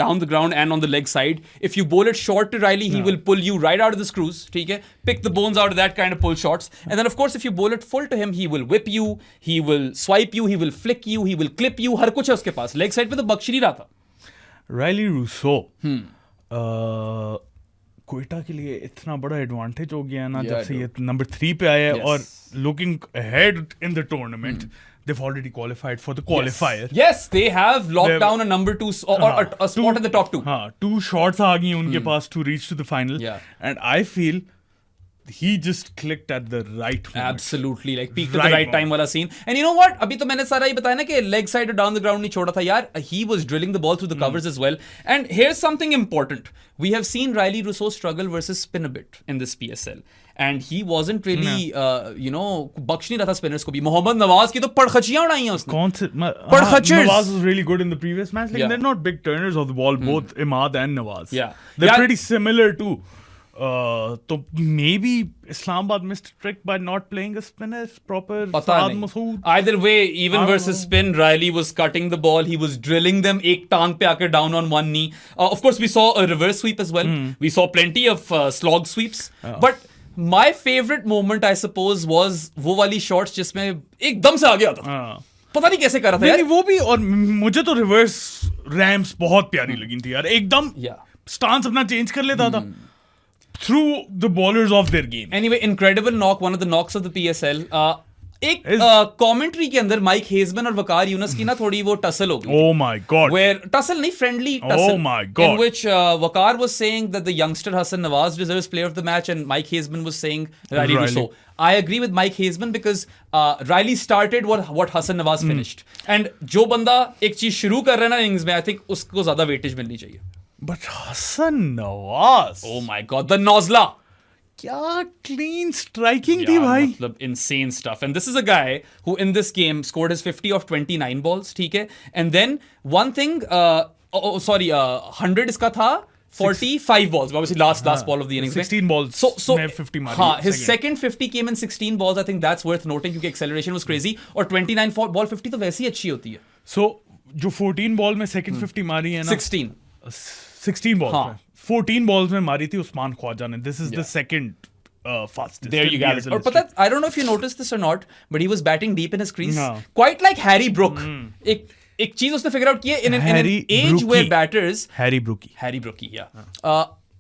down the ground and on the leg side. If you bowl it short to Riley, he will pull you right out of the screws. ठीक है? Pick the bones out of that kind of pull shots. And then of course, if you bowl it full to him, he will whip you, he will swipe you, he will flick you, he will clip you. हर कुछ है उसके पास. Leg side पे तो बख्श ही रहा था. Riley Rousseau. Quetta के लिए इतना बड़ा एडवांटेज हो गया ना जब से ये नंबर 3 पे आया है. और looking ahead in the tournament, they've already qualified for the qualifier. Yes, they have locked down a number 2 or a spot in the top 2. हाँ, 2 shots आ गई उनके पास to reach to the final. Yeah. And I feel he just clicked at the right moment. Absolutely, like peaked at the right time वाला scene. And you know what? अभी तो मैंने सारा ही बताया ना कि leg side or down the ground नहीं छोड़ा था यार. He was drilling the ball through the covers as well. And here's something important. We have seen Riley Rousseau struggle versus spin a bit in this PSL. And he wasn't really, बख्श नहीं रहा था spinners को भी. मोहम्मद नवाज की तो पड़खचियां उड़ाई हैं उसने. कौन से? Nawaz was really good in the previous match. Like, they're not big turners of the ball, both Imad and Nawaz. Yeah. They're pretty similar too. तो maybe Islamabad missed a trick by not playing a spinner proper. Saad Masood. Either way, even versus spin, Riley was cutting the ball. He was drilling them. एक टांग पे आकर down on one knee. Of course, we saw a reverse sweep as well. We saw plenty of slog sweeps. But my favorite moment, I suppose, was वो वाली shots जिसमें एकदम से आ गया था. पता नहीं कैसे कर रहा था यार. वो भी. और मुझे तो reverse ramps बहुत प्यारी लगी थी यार. एकदम stance अपना change कर लेता था. Through the bowlers of their game. Anyway, incredible knock, one of the knocks of the PSL. एक commentary के अंदर माइक हेजमैन और वकार यूनस की ना थोड़ी वो टसल हो गई. Oh my god. Where tussle नहीं, friendly tussle. Oh my god. In which Wakar was saying that the youngster Hassan Nawaz deserves player of the match and Mike Hazeman was saying Riley Rousseau. I agree with Mike Hazeman because Riley started what Hassan Nawaz finished. And जो बंदा एक चीज शुरू कर रहा है ना innings में, I think उसको ज्यादा weightage मिलनी चाहिए. But Hassan Nawaz. Oh my god, the Nozla. क्या clean striking थी भाई. मतलब insane stuff. And this is a guy who in this game scored his 50 of 29 balls, ठीक है? And then one thing, 100 इसका था 45 balls, obviously last ball of the innings. 16 balls. So 50 मारी. His second 50 came in 16 balls. I think that's worth noting क्योंकि acceleration was crazy. और 29 ball 50 तो वैसे ही अच्छी होती है. So जो 14 ball में second 50 मारी है ना. 16 balls में 14 balls में मारी थी उस्मान ख्वाजा ने. This is the second fastest. There you go. और पता, I don't know if you noticed this or not, but he was batting deep in his crease. Quite like Harry Brook. एक चीज उसने figure out की है in an age where batters. Harry Brookie, yeah.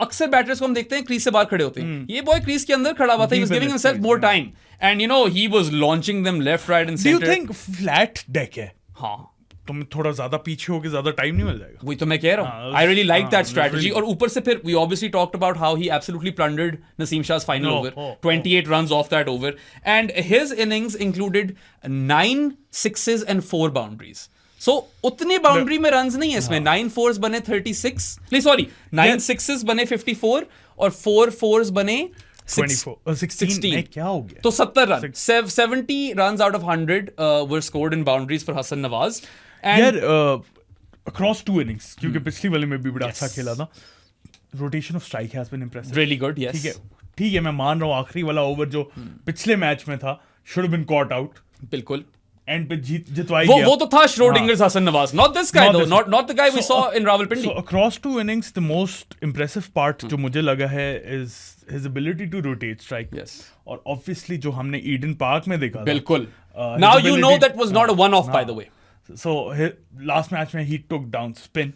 अक्सर batters को हम देखते हैं क्रीज से बाहर खड़े होते हैं. ये बॉय क्रीज के अंदर खड़ा हुआ था. He was giving himself more time. And he was launching them left, right and center. Do you think flat deck है? हाँ. तुम्हें थोड़ा ज्यादा पीछे होके ज्यादा टाइम नहीं मिल जाएगा. वही तो मैं कह रहा हूँ. I really like that strategy. और ऊपर से फिर we obviously talked about how he absolutely plundered Naseem Shah's final over. 28 runs off that over. And his innings included 9 sixes and 4 boundaries. So उतने बाउंड्री में रन्स नहीं है इसमें. 9 fours बने 36. नहीं सॉरी, 9 sixes बने 54 और 4 fours बने 16. क्या हो गया? तो 70 run. 70 runs out of 100 were scored in boundaries for Hassan Nawaz. यार across 2 innings, क्योंकि पिछली वाले में भी बड़ा अच्छा खेला था. Rotation of strike has been impressive. Really good, yes. ठीक है मैं मान रहा हूँ आखिरी वाला ओवर जो पिछले मैच में था should have been caught out. बिल्कुल. एंड पे जितवाई गया। वो तो था Schrodinger's Hasan Nawaz, not this guy though, not the guy we saw in Rawalpindi. So across 2 innings, the most impressive part जो मुझे लगा है is his ability to rotate strike. Yes. और obviously जो हमने ईडन पार्क में देखा था, बिल्कुल. Now you know that was not a one-off by the way. So last match में he took down spin.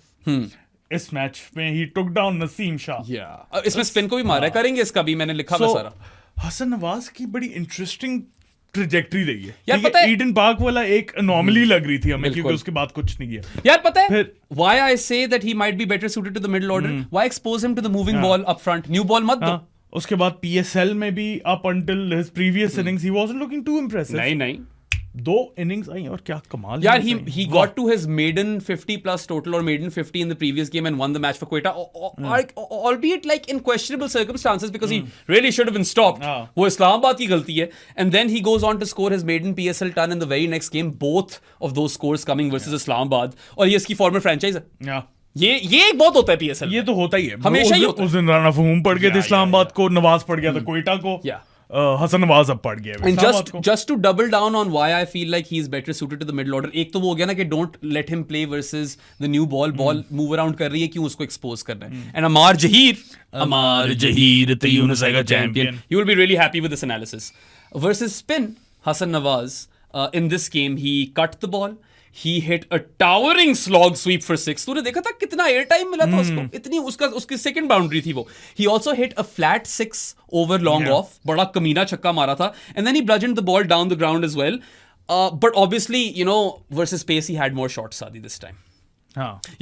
इस मैच में he took down Naseem Shah. Yeah. इसमें स्पिन को भी मारा करेंगे, इसका भी मैंने लिखा हुआ सारा. हसन नवाज की बड़ी इंटरेस्टिंग ट्रैजेक्टरी रही है यार, पता है ईडन पार्क वाला एक अनोमली लग रही थी हमें, क्योंकि उसके बाद कुछ नहीं किया यार। पता है why I say that he might be better suited to the middle order, why expose him to the moving ball up front, new ball मत दो। उसके बाद PSL में भी up until his previous innings he wasn't looking too impressive। नहीं 2 innings आई और क्या कमाल यार। he got to his maiden 50 plus total or maiden 50 in the previous game and won the match for Quetta, albeit like in questionable circumstances because he really should have been stopped। वो इस्लामाबाद की गलती है। And then he goes on to score his maiden PSL ton in the very next game, both of those scores coming versus Islamabad, और ये इसकी former franchise है। ये एक बहुत होता है PSL, ये तो होता ही है, हमेशा ही होता है। उस दिन राना फहूम पड़ गए थे इस्लामाबाद को, नवाज पड़ गया था कोयटा को, हसन नवाज अब पड़ गया। And just to double down on why I feel like he's better suited to the middle order, एक तो वो हो गया ना कि don't let him play versus the new ball move around कर रही है, क्यों उसको expose करना है। And Amar Jahir the Yunus Aiga champion, you will be really happy with this analysis. Versus spin, Hasan Nawaz in this game he cut the ball, he hit a towering slog sweep for 6। तूने देखा था कितना air time मिला था उसको, इतनी उसकी second boundary थी वो। He also hit a flat 6 over long off, बड़ा कमीना छक्का मारा था, and then he bludgeoned the ball down the ground as well, but obviously you know versus pace he had more shots Saadi this time।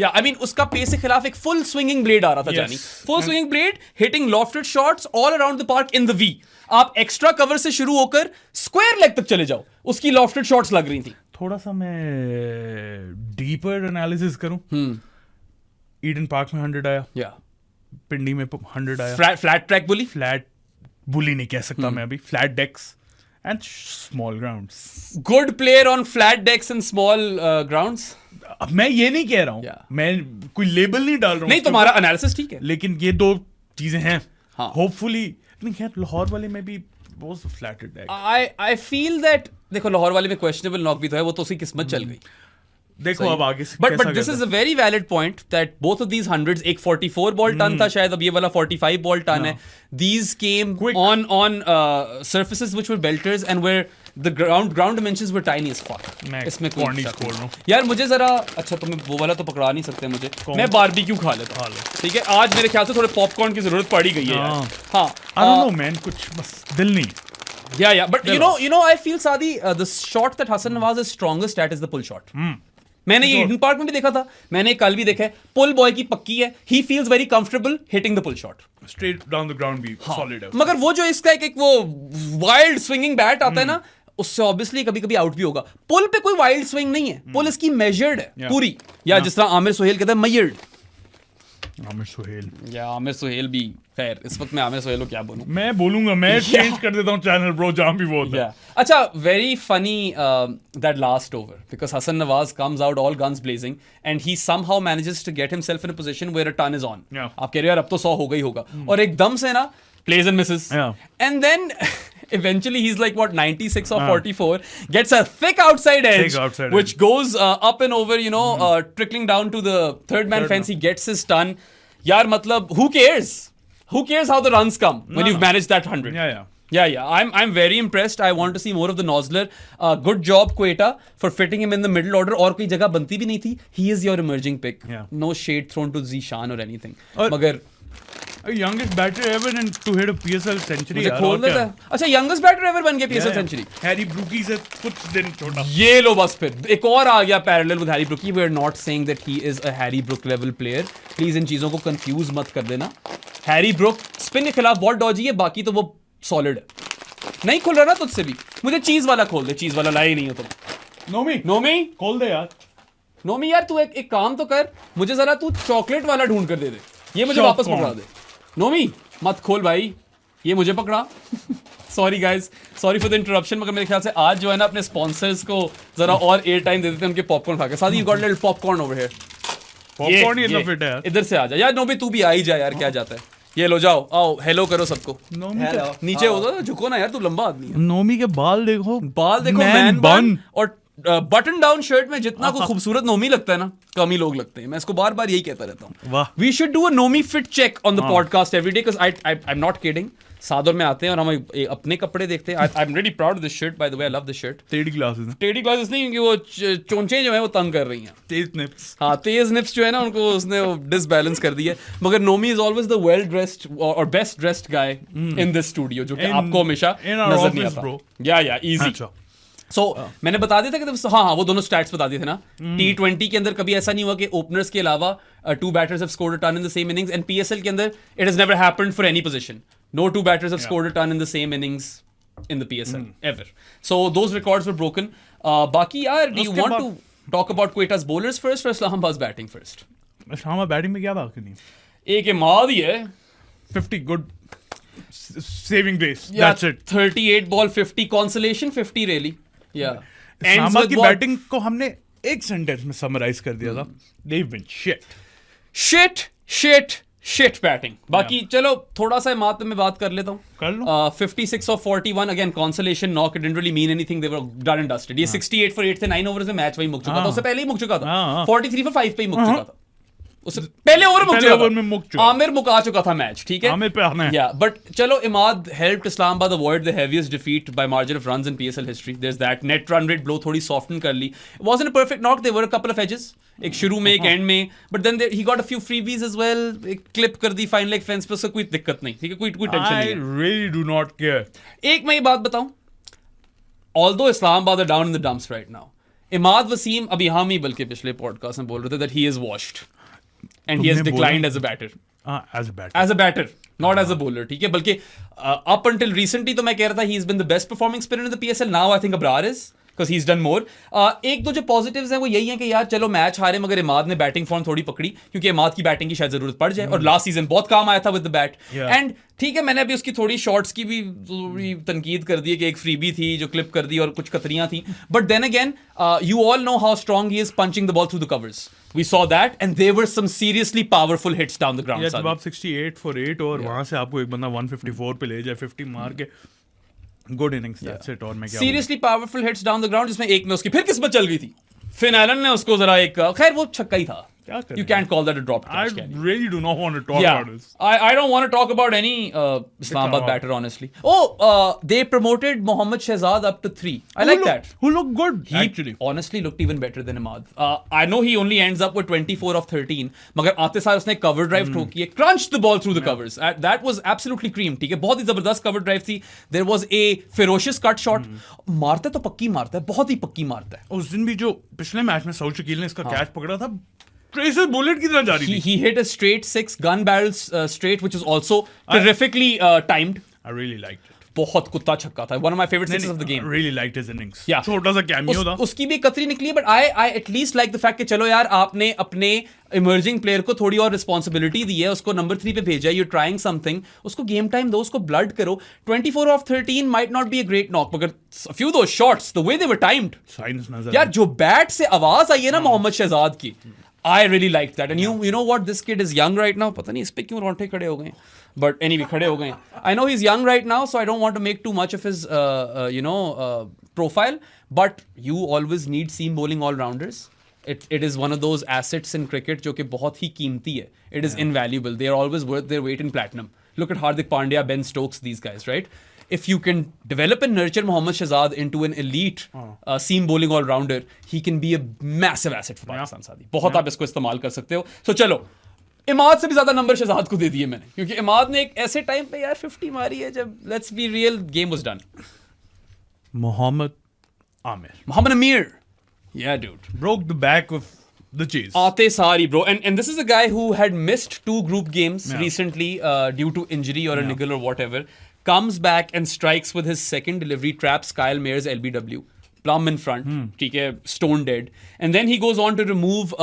Yeah, I mean उसका pace के खिलाफ एक full swinging blade आ रहा था जानी, full swinging blade hitting lofted shots all around the park in the V। आप extra cover से शुरू होकर स्क्वायर लेग तक चले जाओ, उसकी lofted shots लग रही थी। थोड़ा सा मैं डीपर एनालिसिस करूं, ईडन पार्क में 100 आया, पिंडी में 100 आया, flat track bully, flat bully नहीं कह सकता मैं अभी, flat decks and small grounds. Good player on flat decks and small grounds. अब मैं ये नहीं कह रहा हूं, मैं कोई लेबल नहीं डाल रहा हूं, नहीं तुम्हारा एनालिसिस ठीक है, लेकिन ये 2 चीजें हैं। होपफुली लाहौर वाले में भी बहुत flatted deck. I feel that देखो लाहौर वाले में क्वेश्चनेबल नॉक भी तो है, वो तो उसकी किस्मत चल गई। देखो अब आगे से but this is a very valid point that both of these hundreds, एक 44 बॉल टन था शायद, अब ये वाला 45 बॉल टन है। These came on surfaces which were belters and where the ground dimensions were tiny as fuck। इसमें कॉर्नीज खोल रहा हूं यार। मुझे जरा अच्छा, तुम्हें वो वाला तो पकड़ा नहीं सकते मुझे, मैं बारबेक्यू खा लेता हूं, ठीक है। आज मेरे ख्याल से थोड़े पॉपकॉर्न की जरूरत पड़ ही गई है यार। हां, I don't know man, कुछ बस दिल नहीं। Yeah, but you know I feel Saadi, the shot that Hasan Nawaz is strongest at is the pull shot। मैंने ये ईडन पार्क में भी देखा था, मैंने कल भी देखा है, पुल बॉय की पक्की है, he feels very comfortable hitting the pull shot, straight down the ground भी solid है। मगर वो जो इसका एक वो wild swinging bat आता है ना, उससे ऑब्वियसली कभी कभी आउट भी होगा। पुल पे कोई वाइल्ड स्विंग नहीं है, पुल इसकी मेजर्ड है पूरी, या जिस तरह आमिर सुहेल कहता है मयर्ड। आमिर सुहेल भी, खैर इस वक्त मैं आमिर सुहेल को क्या बोलूं, मैं बोलूंगा, मैं चेंज कर देता हूं चैनल ब्रो जहां भी वो होता है। अच्छा, very funny that last over because Hasan Nawaz comes out all guns blazing and he somehow manages to get himself in a position where a turn is on. आप कह रहे हो यार अब तो 100 हो गई होगा, और एकदम से ना plays and misses, and then eventually he's like what 96 or 44, gets a thick outside edge, which goes up and over, you know, trickling down to the third man fence. He gets his ton. Yaar, matlab who cares how the runs come when you've managed that 100? Yeah, I'm very impressed. I want to see more of the Nosler. Good job Quetta for fitting him in the middle order, और कोई जगह बनती भी नहीं थी। He is your emerging pick, no shade thrown to Zishan or anything, मगर youngest batter ever and to hit a PSL century। मुझे खोल देता है। अच्छा, youngest batter ever बन गया PSL century। हैरी ब्रूकी से कुछ दिन छोटा। ये लो बस, फिर एक और आ गया parallel with Harry Brookie. We are not saying that he is a Harry Brook level player, please इन चीजों को कंफ्यूज मत कर देना। हैरी ब्रूक स्पिन के खिलाफ बहुत डॉजी है, बाकी तो वो सॉलिड है। नहीं खुल रहा ना तुझसे भी, मुझे चीज वाला खोल दे, चीज वाला लाए ही नहीं हो तुम। नोमी खोल दे यार। नोमी यार तू एक काम तो कर, मुझे जरा तू चॉकलेट वाला ढूंढ कर दे, ये मुझे वापस पकड़ा दे। नोमी मत खोल भाई, ये मुझे पकड़ा। Sorry guys, sorry for the interruption, मगर मेरे ख्याल से आज जो है ना अपने स्पॉन्सर्स को जरा और एयर टाइम दे देते हैं उनके पॉपकॉर्न खा के। साथ you got little popcorn over here. Popcorn ही इतना फिट है यार, इधर से आ जा यार। नोमी तू भी आ ही जा यार, क्या जाता है। ये लो जाओ, आओ हेलो करो सबको। नीचे हो तो झुको ना यार, तू लंबा आदमी है। नोमी के बाल देखो मैन बन, और बटन डाउन शर्ट में जितना को खूबसूरत नोमी लगता है ना, कम ही लोग लगते हैं. मैं इसको बार बार यही कहता रहता हूँ. वाह. We should do a Nomi fit check on the podcast every day, because I am not kidding. सादर में आते हैं और हम अपने कपड़े देखते हैं. I am really proud of this shirt, bye the way. I love this shirt. टेढ़ी ग्लासेस नहीं, क्योंकि वो चोंचे जो है वो तंग कर रही हैं. तेज निप्स. हाँ, तेज निप्स जो है ना, उनको उसने डिसबैलेंस कर दिया. मगर Nomi is always the well dressed और best dressed guy in this studio, जो कि आपको हमेशा नजर नहीं आता. या इजी. मैंने बता दिया था कि हाँ वो दोनों स्टैट्स बता दिए थे ना. T20 के अंदर कभी ऐसा नहीं हुआ कि ओपनर्स के अलावा 2 batters have scored a ton in the same innings, and PSL के अंदर it has never happened for any position. No 2 batters have scored a ton in the same innings in the PSL ever. So those records were broken. Baki yaar, do you want to talk about Queta's bowlers first or Islamabad's batting first? Islamabad batting में क्या बात करनी? एक इमाद ही है. 50 good saving grace. Yeah, That's it. 38 ball 50 consolation 50 really. Yeah. Islamabad की batting को हमने एक सेंटेंस में समराइज कर दिया था. They've been shit batting. बाकी चलो थोड़ा सा इमाद पे मैं बात कर लेता हूँ. कर लो. 56 of 41 again consolation knock. It didn't really mean anything. They were done and dusted. ये 68 for 8 थे. 9 ओवर्स में मैच वही मुक चुका था. उससे पहले ही मुक चुका था. 43 for 5 पे ही मुक चुका था. उससे पहले ओवर मुक चुका था. आमिर मुका चुका था मैच. ठीक है, आमिर पे आना है. या बट चलो Imad helped Islamabad avoid the heaviest defeat by margin of runs in PSL history. There's that. Net run rate blow थोड़ी soften कर ली. It wasn't a perfect knock. There were a couple of edges. एक शुरू में एक end में, but then he got a few freebies as well. एक clip कर दी फाइन लेग फेंस पे, उससे कोई दिक्कत नहीं. ठीक है, कोई टेंशन नहीं है. I really do not care. एक मैं ये बात बताऊं, although Islamabad are down in the dumps right now, Imad Wasim अभी हम ही बल्कि पिछले पॉडकास्ट में बोल रहे थे that he is washed and he has declined as a batter. As a batter, not as a bowler. ठीक है, बल्कि up until recently तो मैं कह रहा था he's been the best performing spinner in the PSL. Now I think Abrar is, because he's done more. एक दो जो पॉजिटिव्स हैं वो यही हैं कि यार चलो मैच हारे मगर इमाद ने बैटिंग फॉर्म थोड़ी पकड़ी, क्योंकि इमाद की बैटिंग की शायद जरूरत पड़ जाए. और लास्ट सीजन बहुत काम आया था विद द बैट. एंड ठीक है, मैंने अभी उसकी थोड़ी शॉट्स की भी थोड़ी तनकीद कर दी है कि एक फ्रीबी थी जो क्लिप कर दी और कुछ कतरियां थी. But then again you all know how strong he is punching the ball through the covers. We saw that, and there were some seriously powerful hits down the ground. जब आप 68 for 8 और वहां से आपको एक बंदा 154 पे ले जाए, 50 मार के, गुड इनिंग्स. That's it. और मैं क्या seriously powerful hits down the ground, जिसमें एक में उसकी फिर किस्मत चल गई थी. फिन एलन ने उसको जरा एक, खैर वो छक्का ही था. You can't call that a drop catch. I really do not want to talk about this. I don't want to talk about any Islamabad batter, honestly. They promoted Mohammad Shehzad up to 3. I like that. Who looked good, He actually. honestly looked even better than Imad. I know he only ends up with 24 of 13. मगर आते सार उसने cover drive ठोकी है. Crunched the ball through the covers. That was absolutely cream. ठीक है, बहुत ही जबरदस्त cover drive थी. There was a ferocious cut shot. मारता तो पक्की मारता है, बहुत ही पक्की मारता है. उस दिन भी जो पिछले मैच में सऊद शकील ने इसका कैच पकड़ा था, ट्रेसर बुलेट की तरह जा रही थी. He hit a straight 6 gun barrels straight, which was also terrifically timed. I really liked it. बहुत कुत्ता छक्का था. One of my favorite sixes of the game. I really liked his innings. Yeah. छोटा सा कैमियो था. उसकी भी कतरी निकली, but I at least like the fact कि चलो यार आपने अपने इमर्जिंग प्लेयर को थोड़ी और रिस्पॉन्सिबिलिटी दी है, उसको नंबर 3 पे भेजा. यू ट्राइंग समथिंग, उसको गेम टाइम दो, उसको ब्लड करो. 24 of 13 might not be a great knock, मगर फ्यू दो shots, the way they were timed, यार जो बैट से आवाज आई है ना मोहम्मद शहजाद की, I really liked that. And you know what, this kid is young right now. पता नहीं इस पे क्यों रोंगटे खड़े हो गए. But anyway, खड़े हो गए. I know he's young right now, so I don't want to make too much of his profile. But you always need seam bowling all-rounders. It is one of those assets in cricket जो कि बहुत ही कीमती है. It is invaluable. They are always worth their weight in platinum. Look at Hardik Pandya, Ben Stokes, these guys, right? If you can develop and nurture Mohammad Shehzad into an elite seam bowling all-rounder, he can be a massive asset for Pakistan Saadi. बहुत आप इसको इस्तेमाल कर सकते हो. So चलो, इमाद से भी ज्यादा नंबर शहजाद को दे दिए मैंने, क्योंकि इमाद ने एक ऐसे टाइम पे यार 50 मारी है जब, let's be real, game was done. Mohammad Amir. Yeah, dude. Broke the back of the chase. Aate sari, bro. And this is a guy who had missed 2 group games recently due to injury or a niggle or whatever. Comes back and strikes with his second delivery, traps Kyle Mayer's LBW. Plum in front, ठीक है, stone dead. And then he goes on to remove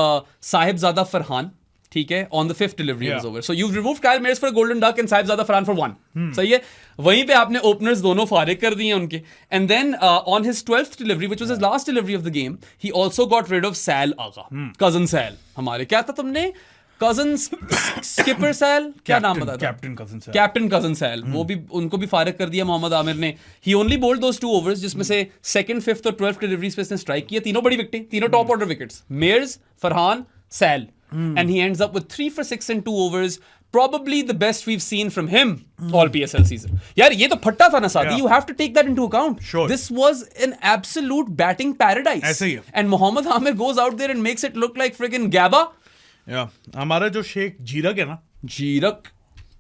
Sahibzada Farhan, ठीक है, on the 5th delivery was over. So you've removed Kyle Mayers for a golden duck and Sahibzada Farhan for 1. सही है, वहीं पे आपने openers दोनों फारिग कर दिए उनके. And then on his 12th delivery, which was his last delivery of the game, he also got rid of Sal Agha, cousin Sal. हमारे क्या था तुमने कजन्स स्किपर सैल, क्या नाम बताया था? कैप्टन कजन सैल, वो भी उनको भी फारिग कर दिया मोहम्मद आमिर ने. ही ओनली बोल्ड दोस 2 ओवर्स जिसमें से सेकंड, फिफ्थ और 12th डिलीवरीज पे इसने स्ट्राइक किया. तीनों बड़ी विकेटें, तीनों top order wickets, Mayers, Farhan, सैल, and he ends up with 3 for 6 in 2 overs. Probably the best we've seen from him all PSL season. यार ये तो फट्टा था ना साथी. You have to take that into account. Sure. This was an absolute batting paradise. ऐसे ही है. And Mohammad Amir goes out there and makes it look like friggin' Gabba. हमारा जो शेख जीरक है ना, जीरक,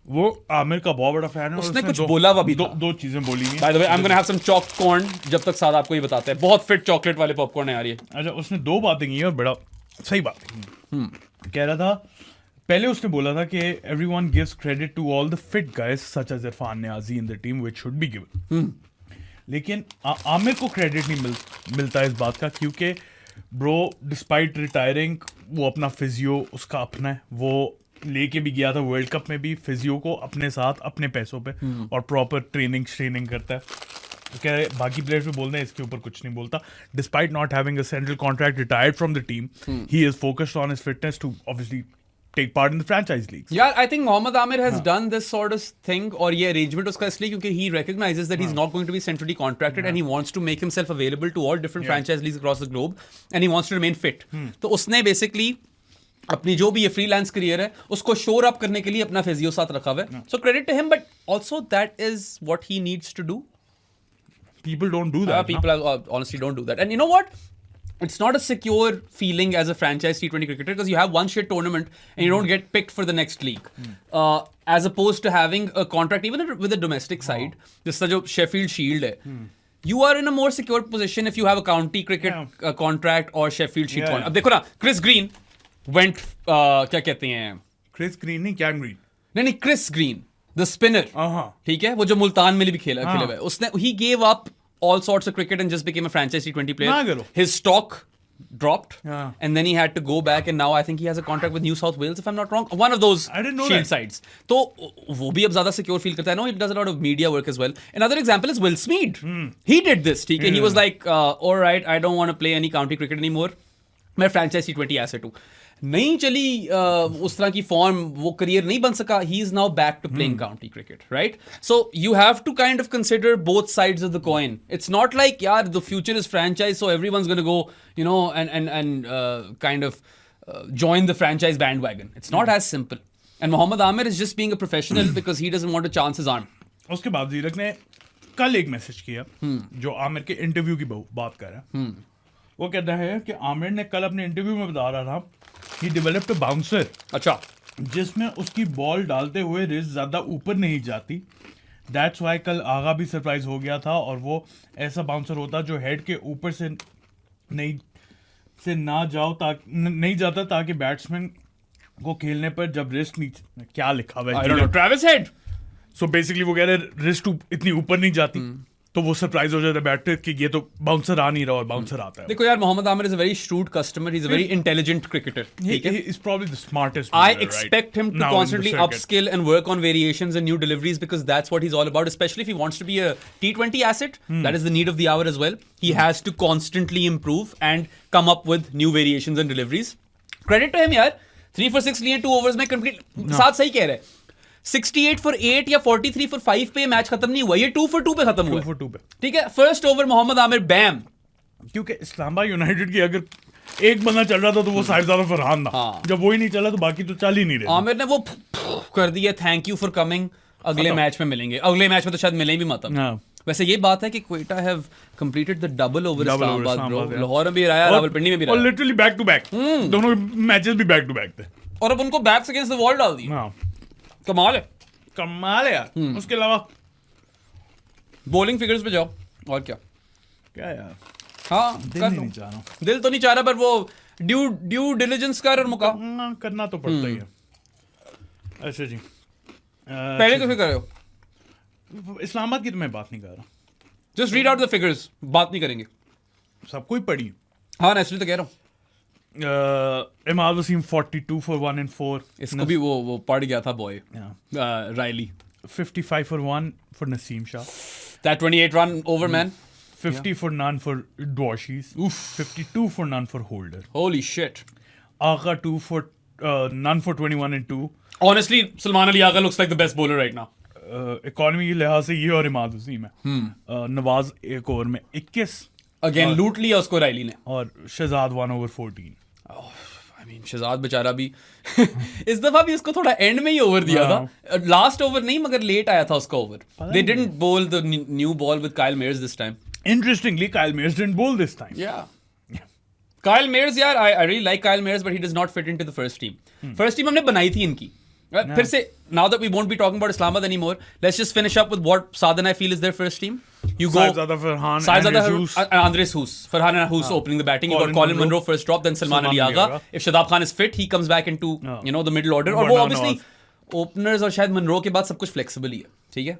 वो आमिर का बहुत बड़ा फैन है. उसने कुछ बोला हुआ भी था. दो चीजें बोली हैं. By the way, I'm gonna have some chalk corn. जब तक साथ आपको ये बताते हैं, बहुत फिट चॉकलेट वाले पॉपकॉर्न है यार ये. अच्छा, उसने 2 बातें की हैं और बड़ा सही बात है. कह रहा था, पहले उसने बोला था कि everyone gives credit to all the fit guys such as Irfan Niazi in the team which should be given. लेकिन आमिर को क्रेडिट नहीं मिलता इस बात का, क्योंकि ब्रो डिस्पाइट रिटायरिंग वो अपना फिजियो उसका अपना है, वो लेके भी गया था वर्ल्ड कप में भी फिजियो को अपने साथ अपने पैसों पे और प्रॉपर ट्रेनिंग करता है. क्या बाकी प्लेयर्स भी बोलते हैं, इसके ऊपर कुछ नहीं बोलता. Despite not having a central contract, retired from the team, he is focused on his fitness to obviously take part in the franchise leagues. Yeah, I think Mohammad Amir has done this sort of thing, और ये arrangement उसका इसलिए क्योंकि he recognizes that he's not going to be centrally contracted and he wants to make himself available to all different franchise leagues across the globe and he wants to remain fit. तो उसने basically अपनी जो भी ये freelance career है उसको shore up करने के लिए अपना physio साथ रखा हुआ है. So credit to him, but also that is what he needs to do. People don't do that. People honestly don't do that. And you know what? It's not a secure feeling as a franchise T20 cricketer because you have one shit tournament and you don't get picked for the next league. As opposed to having a contract, even with the domestic side, just the Sheffield Shield hai, you are in a more secure position if you have a county cricket contract or Sheffield Shield contract. अब देखो ना, Chris Green went, क्या कहते हैं? Chris Green नहीं, Cam Green. नहीं, Chris Green, the spinner. ठीक है, वो जो मुल्तान में भी खेले हुए, उसने he gave up all sorts of cricket and just became a franchise T20 player. His stock dropped and then he had to go back and now I think he has a contract with New South Wales if I'm not wrong. One of those shield sides. तो वो भी अब ज़्यादा secure feel करता है. No, he does a lot of media work as well. Another example is Will Smeed. He did this. ठीक है, he was like, all right, I don't want to play any county cricket anymore. मैं franchise T20 asset हूँ. नहीं चली उस तरह की form, वो करियर नहीं बन सका. He is now back to playing county cricket, right? So you have to kind of consider both sides of the coin. It's not like यार the future is franchise so everyone's gonna go you know and kind of join the franchise bandwagon. It's not as simple. And Mohammad Amir is just being a professional because he doesn't want to chance his arm. उसके बाद जीरक ने कल एक message किया जो आमिर के interview की बात कर रहा है. वो कहता है कि आमिर ने कल अपने इंटरव्यू में बता रहा था he developed a bouncer. अच्छा, जिसमें उसकी बॉल डालते हुए रिस्ट ज्यादा ऊपर नहीं जाती. That's why कल आगा भी सरप्राइज हो गया था और वो ऐसा बाउंसर होता जो हेड के ऊपर से ना जाता ताकि बैट्समैन को खेलने पर जब रिस्ट नीचे, क्या लिखा हुआ है, ट्रेविस हेड. सो बेसिकली वो कह रहे रिस्ट इतनी ऊपर नहीं जाती, तो वो सरप्राइज हो जाता है बैटर कि ये तो बाउंसर आ नहीं रहा और बाउंसर आता है. देखो यार, Mohammad Amir is a very shrewd customer. He's a very intelligent cricketer. He is probably the smartest. I expect him to constantly upskill and work on variations and new deliveries because that's what he's all about. Especially if he wants to be a T20 asset, that is the need of the hour as well. He has to constantly improve and come up with new variations and deliveries. Credit to him यार. 3 for 6 लिए 2 overs में complete. साथ सही कह रहे हैं. 68 for 8 या 43 for 5 पे मैच खत्म नहीं हुआ, ये 2 for 2 पे खत्म हुआ. 2 for 2 पे. ठीक है, फर्स्ट ओवर मोहम्मद आमिर बैम. क्योंकि इस्लामाबाद यूनाइटेड की अगर एक बंदा चल रहा था तो वो साहिबजादा फरहान था. जब वो ही नहीं चला तो बाकी तो चल ही नहीं रहे. आमिर ने वो कर दिया, थैंक यू फॉर कमिंग, अगले मैच में मिलेंगे. अगले मैच में तो शायद मिले भी मत. वैसे ये बात है कि Quetta have completed the double over Islamabad bro. Lahore में भी रहा, रावलपिंडी में भी रहा, और लिटरली बैक टू बैक. दोनों मैचेस भी बैक टू बैक थे और अब उनको बैक्स अगेंस्ट द वॉल डाल दी. कमाल है, कमाल है यार. उसके अलावा बॉलिंग फिगर्स पे जाओ. और क्या यार, हाँ दिल तो नहीं चाह रहा, पर वो ड्यू डिलिजेंस कर और मुका करना तो पड़ता ही है. अच्छा जी, पहले तो फिर कर रहे हो. इस्लामाबाद की तो मैं बात नहीं कर रहा. Just read out the figures, बात नहीं करेंगे. सबको ही पढ़ी. हाँ नेचुरली तो कह रहा हूँ. Imad Wasim 42 for 1 and 4. इसको भी वो पढ़ गया था boy. Rilee 55 for 1 for Naseem Shah. That 28 run over man. 50 for none for Dwashis. 52 for none for Holder. Holy shit. Agha 2 for none for 21 and 2. Honestly, Salman Ali Agha looks like the best bowler right now. Economy के लिहाज से ये और इमाद वसीम है. नवाज एक over में 21 Again, लूट लिया उसको रायली ने. और Shahzad 1 over 14. I mean, Shahzad बेचारा भी इस दफा भी उसको थोड़ा एंड में ही ओवर दिया था. लास्ट ओवर नहीं मगर लेट आया था उसका over. They didn't bowl the new ball with Kyle Mayers this time. Interestingly, Kyle Mayers didn't bowl this time. Yeah. Kyle Mayers, यार, I really like Kyle Mayers, but he does not fit into the first team. First team हमने बनाई थी इनकी. फिर से, now that we won't be talking about Islamabad anymore, let's just finish up with what Saad and I feel is their first team. You go Saeedzada Farhan, Andres Hoos. Farhan and Hoos opening the batting. You got Colin Munro first drop, then Salman Ali Agha. If Shadab Khan is fit, he comes back into the middle order. और वो obviously openers और शायद Munro के बाद सब कुछ flexible ही है. ठीक है.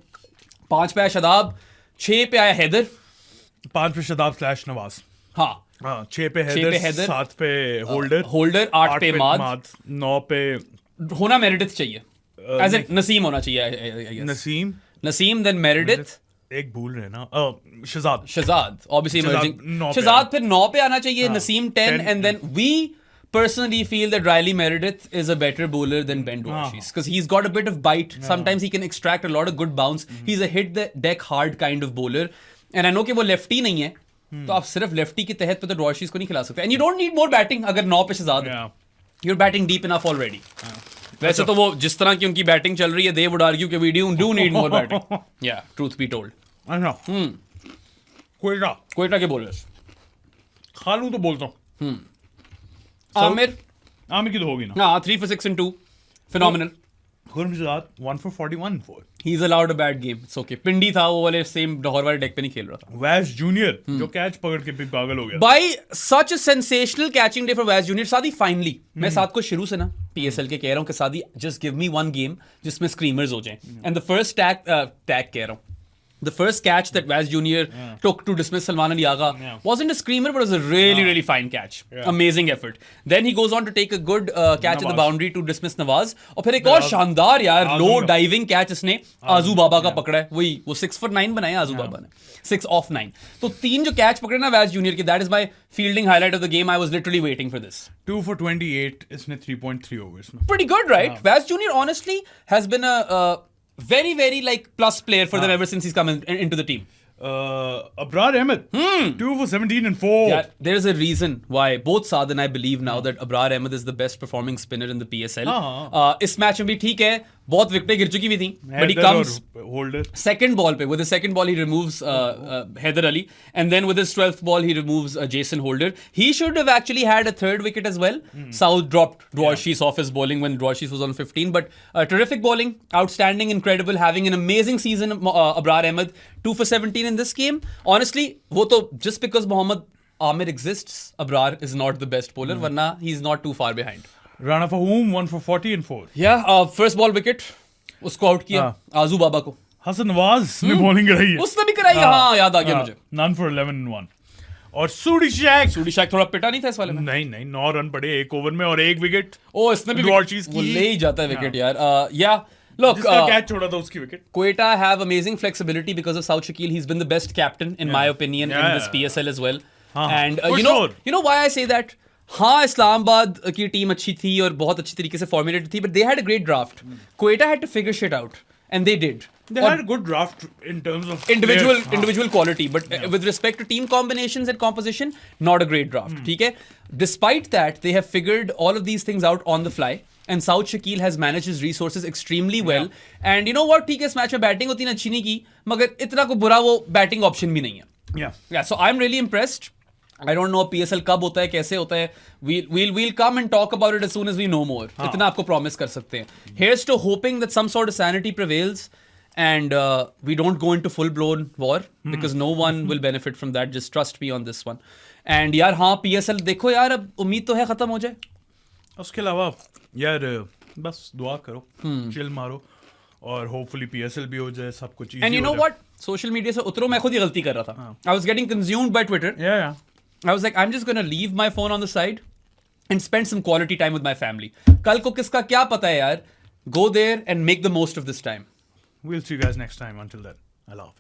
5 पे आया शदाब, 6 पे आया हैदर. 5 पे शदाब / नवाज. हाँ. 6 पे हैदर, 7 पे होल्डर, 8 पे माद, 9 पे होना मेरिडिथ चाहिए. As in नसीम होना चाहिए, I guess. Naseem then Meredith. एक भूल रहे ना, शहजाद obviously emerging. शहजाद फिर 9 पे आना चाहिए, Naseem 10 and then we personally feel that Riley Meredith is a better bowler than Ben Dwarshuis because he's got a bit of bite. Sometimes he can extract a lot of good bounce. He's a hit the deck hard kind of bowler. And I know कि वो lefty नहीं है, तो आप सिर्फ lefty के तहत पे तो Dwarshuis को नहीं खिला सकते. And you don't need more batting अगर 9 पे शहजाद है. You're batting deep enough already. वैसे तो वो जिस तरह की उनकी बैटिंग चल रही है, they would argue कि we do need more batting. Yeah, truth be told. अच्छा. कोयटा के bowlers. खालू तो बोलता हूँ. आमिर की तो होगी ना. हाँ, 3 for 6 and 2. Phenomenal. खुर्म Shahzad 1 for 41 4. He's allowed a bad game. It's okay. पिंडी था वो वाले सेम लाहौर वाले डेक पे नहीं खेल रहा था. वैस जूनियर जो कैच पकड़ के भी पागल हो गया. By such a sensational catching day for Wes Junior. सादी finally. मैं साथ को शुरू से ना PSL के कह रहा हूँ कि सादी just give me one game जिसमें screamers हो जाएं. And the first tag कह रहा हूँ. The first catch that Wes Junior took to dismiss Salman Ali Agha wasn't a screamer, but it was a really fine catch. Amazing effort. Then he goes on to take a good catch at the boundary to dismiss Nawaz. और फिर एक और शानदार यार low diving catch इसने आजू बाबा का पकड़ा है. वो 6 for 9 बनाया आजू बाबा ने. 6 off 9. तो 3 जो catch पकड़े ना Wes Junior के, that is my fielding highlight of the game. I was literally waiting for this. 2 for 28 इसने 3.3 overs में. Pretty good, right? Wes Junior honestly has been a very like plus player for them ever since he's come into the team. Abrar Ahmed 2 for 17 and 4. Yeah, there's a reason why both Saad and I believe now that Abrar Ahmed is the best performing spinner in the PSL. इस match में भी ठीक है, बहुत विकेटें गिर चुकी हुई थी, but he comes holder second ball पे. With the second ball he removes Haider Ali, and then with his 12th ball he removes Jason Holder. He should have actually had a third wicket as well. Saud dropped Dwarshuis off his bowling when Dwarshuis was on 15, but terrific bowling, outstanding, incredible, having an amazing season. Abrar Ahmed 2 for 17 in this game. Honestly, वो तो just because Mohammad Amir exists, Abrar is not the best bowler. Warna he's not too far behind. Rana Fahoum 1 for 40 and 4. Yeah, first ball wicket उसको out किया आजू बाबा को. हसन नवाज ने bowling कराई है. उसने भी कराई. हाँ, याद आ गया मुझे. None for 11 and 1. और सूडी शैक थोड़ा पिटा नहीं था इस वाले में. नहीं 9 रन पड़े एक ओवर में और एक विकेट. ओ इसने भी वो ले ही जाता है विकेट यार. या look, जिसका कैच छोड़ा था उसकी wicket. Quetta have amazing flexibility because of Saud Shakil. He's been the best captain in my opinion in this PSL as well. And you know why I say that? हाँ, इस्लामाबाद की team अच्छी थी और बहुत अच्छी तरीके से फॉर्मुलेटेड थी, but they had a great draft. Quetta had to figure shit out, and they did. They had a good draft in terms of individual quality, but with respect to team combinations and composition, not a great draft. ठीक है? Despite that, they have figured all of these things out on the fly. And Saud Shakil has managed his resources extremely well. And you know what? ठीक है, इस match में batting उतनी अच्छी नहीं की, मगर इतना को बुरा वो बैटिंग ऑप्शन भी नहीं है. Yeah. So I'm really impressed. I don't know PSL कब होता है, कैसे होता है. We'll come and talk about it as soon as we know more. इतना आपको promise कर सकते हैं. Here's to hoping that some sort of sanity prevails and we don't go into full-blown war because no one will benefit from that. Just trust me on this one. And यार हाँ, PSL देखो यार, अब उम्मीद तो है खत्म हो जाए. उसके अलावा यार बस दुआ करो, चिल मारो और होपफुली PSL भी हो जाए, सब कुछ. And you know what? Social media से उतरो, मैं खुद ही गलती कर रहा था. I was getting consumed by Twitter. Yeah. I was like, I'm just gonna leave my phone on the side and spend some quality time with my family. कल को किसका क्या पता है यार. Go there and make the most of this time. We'll see you guys next time. Until then, Allah Hafiz.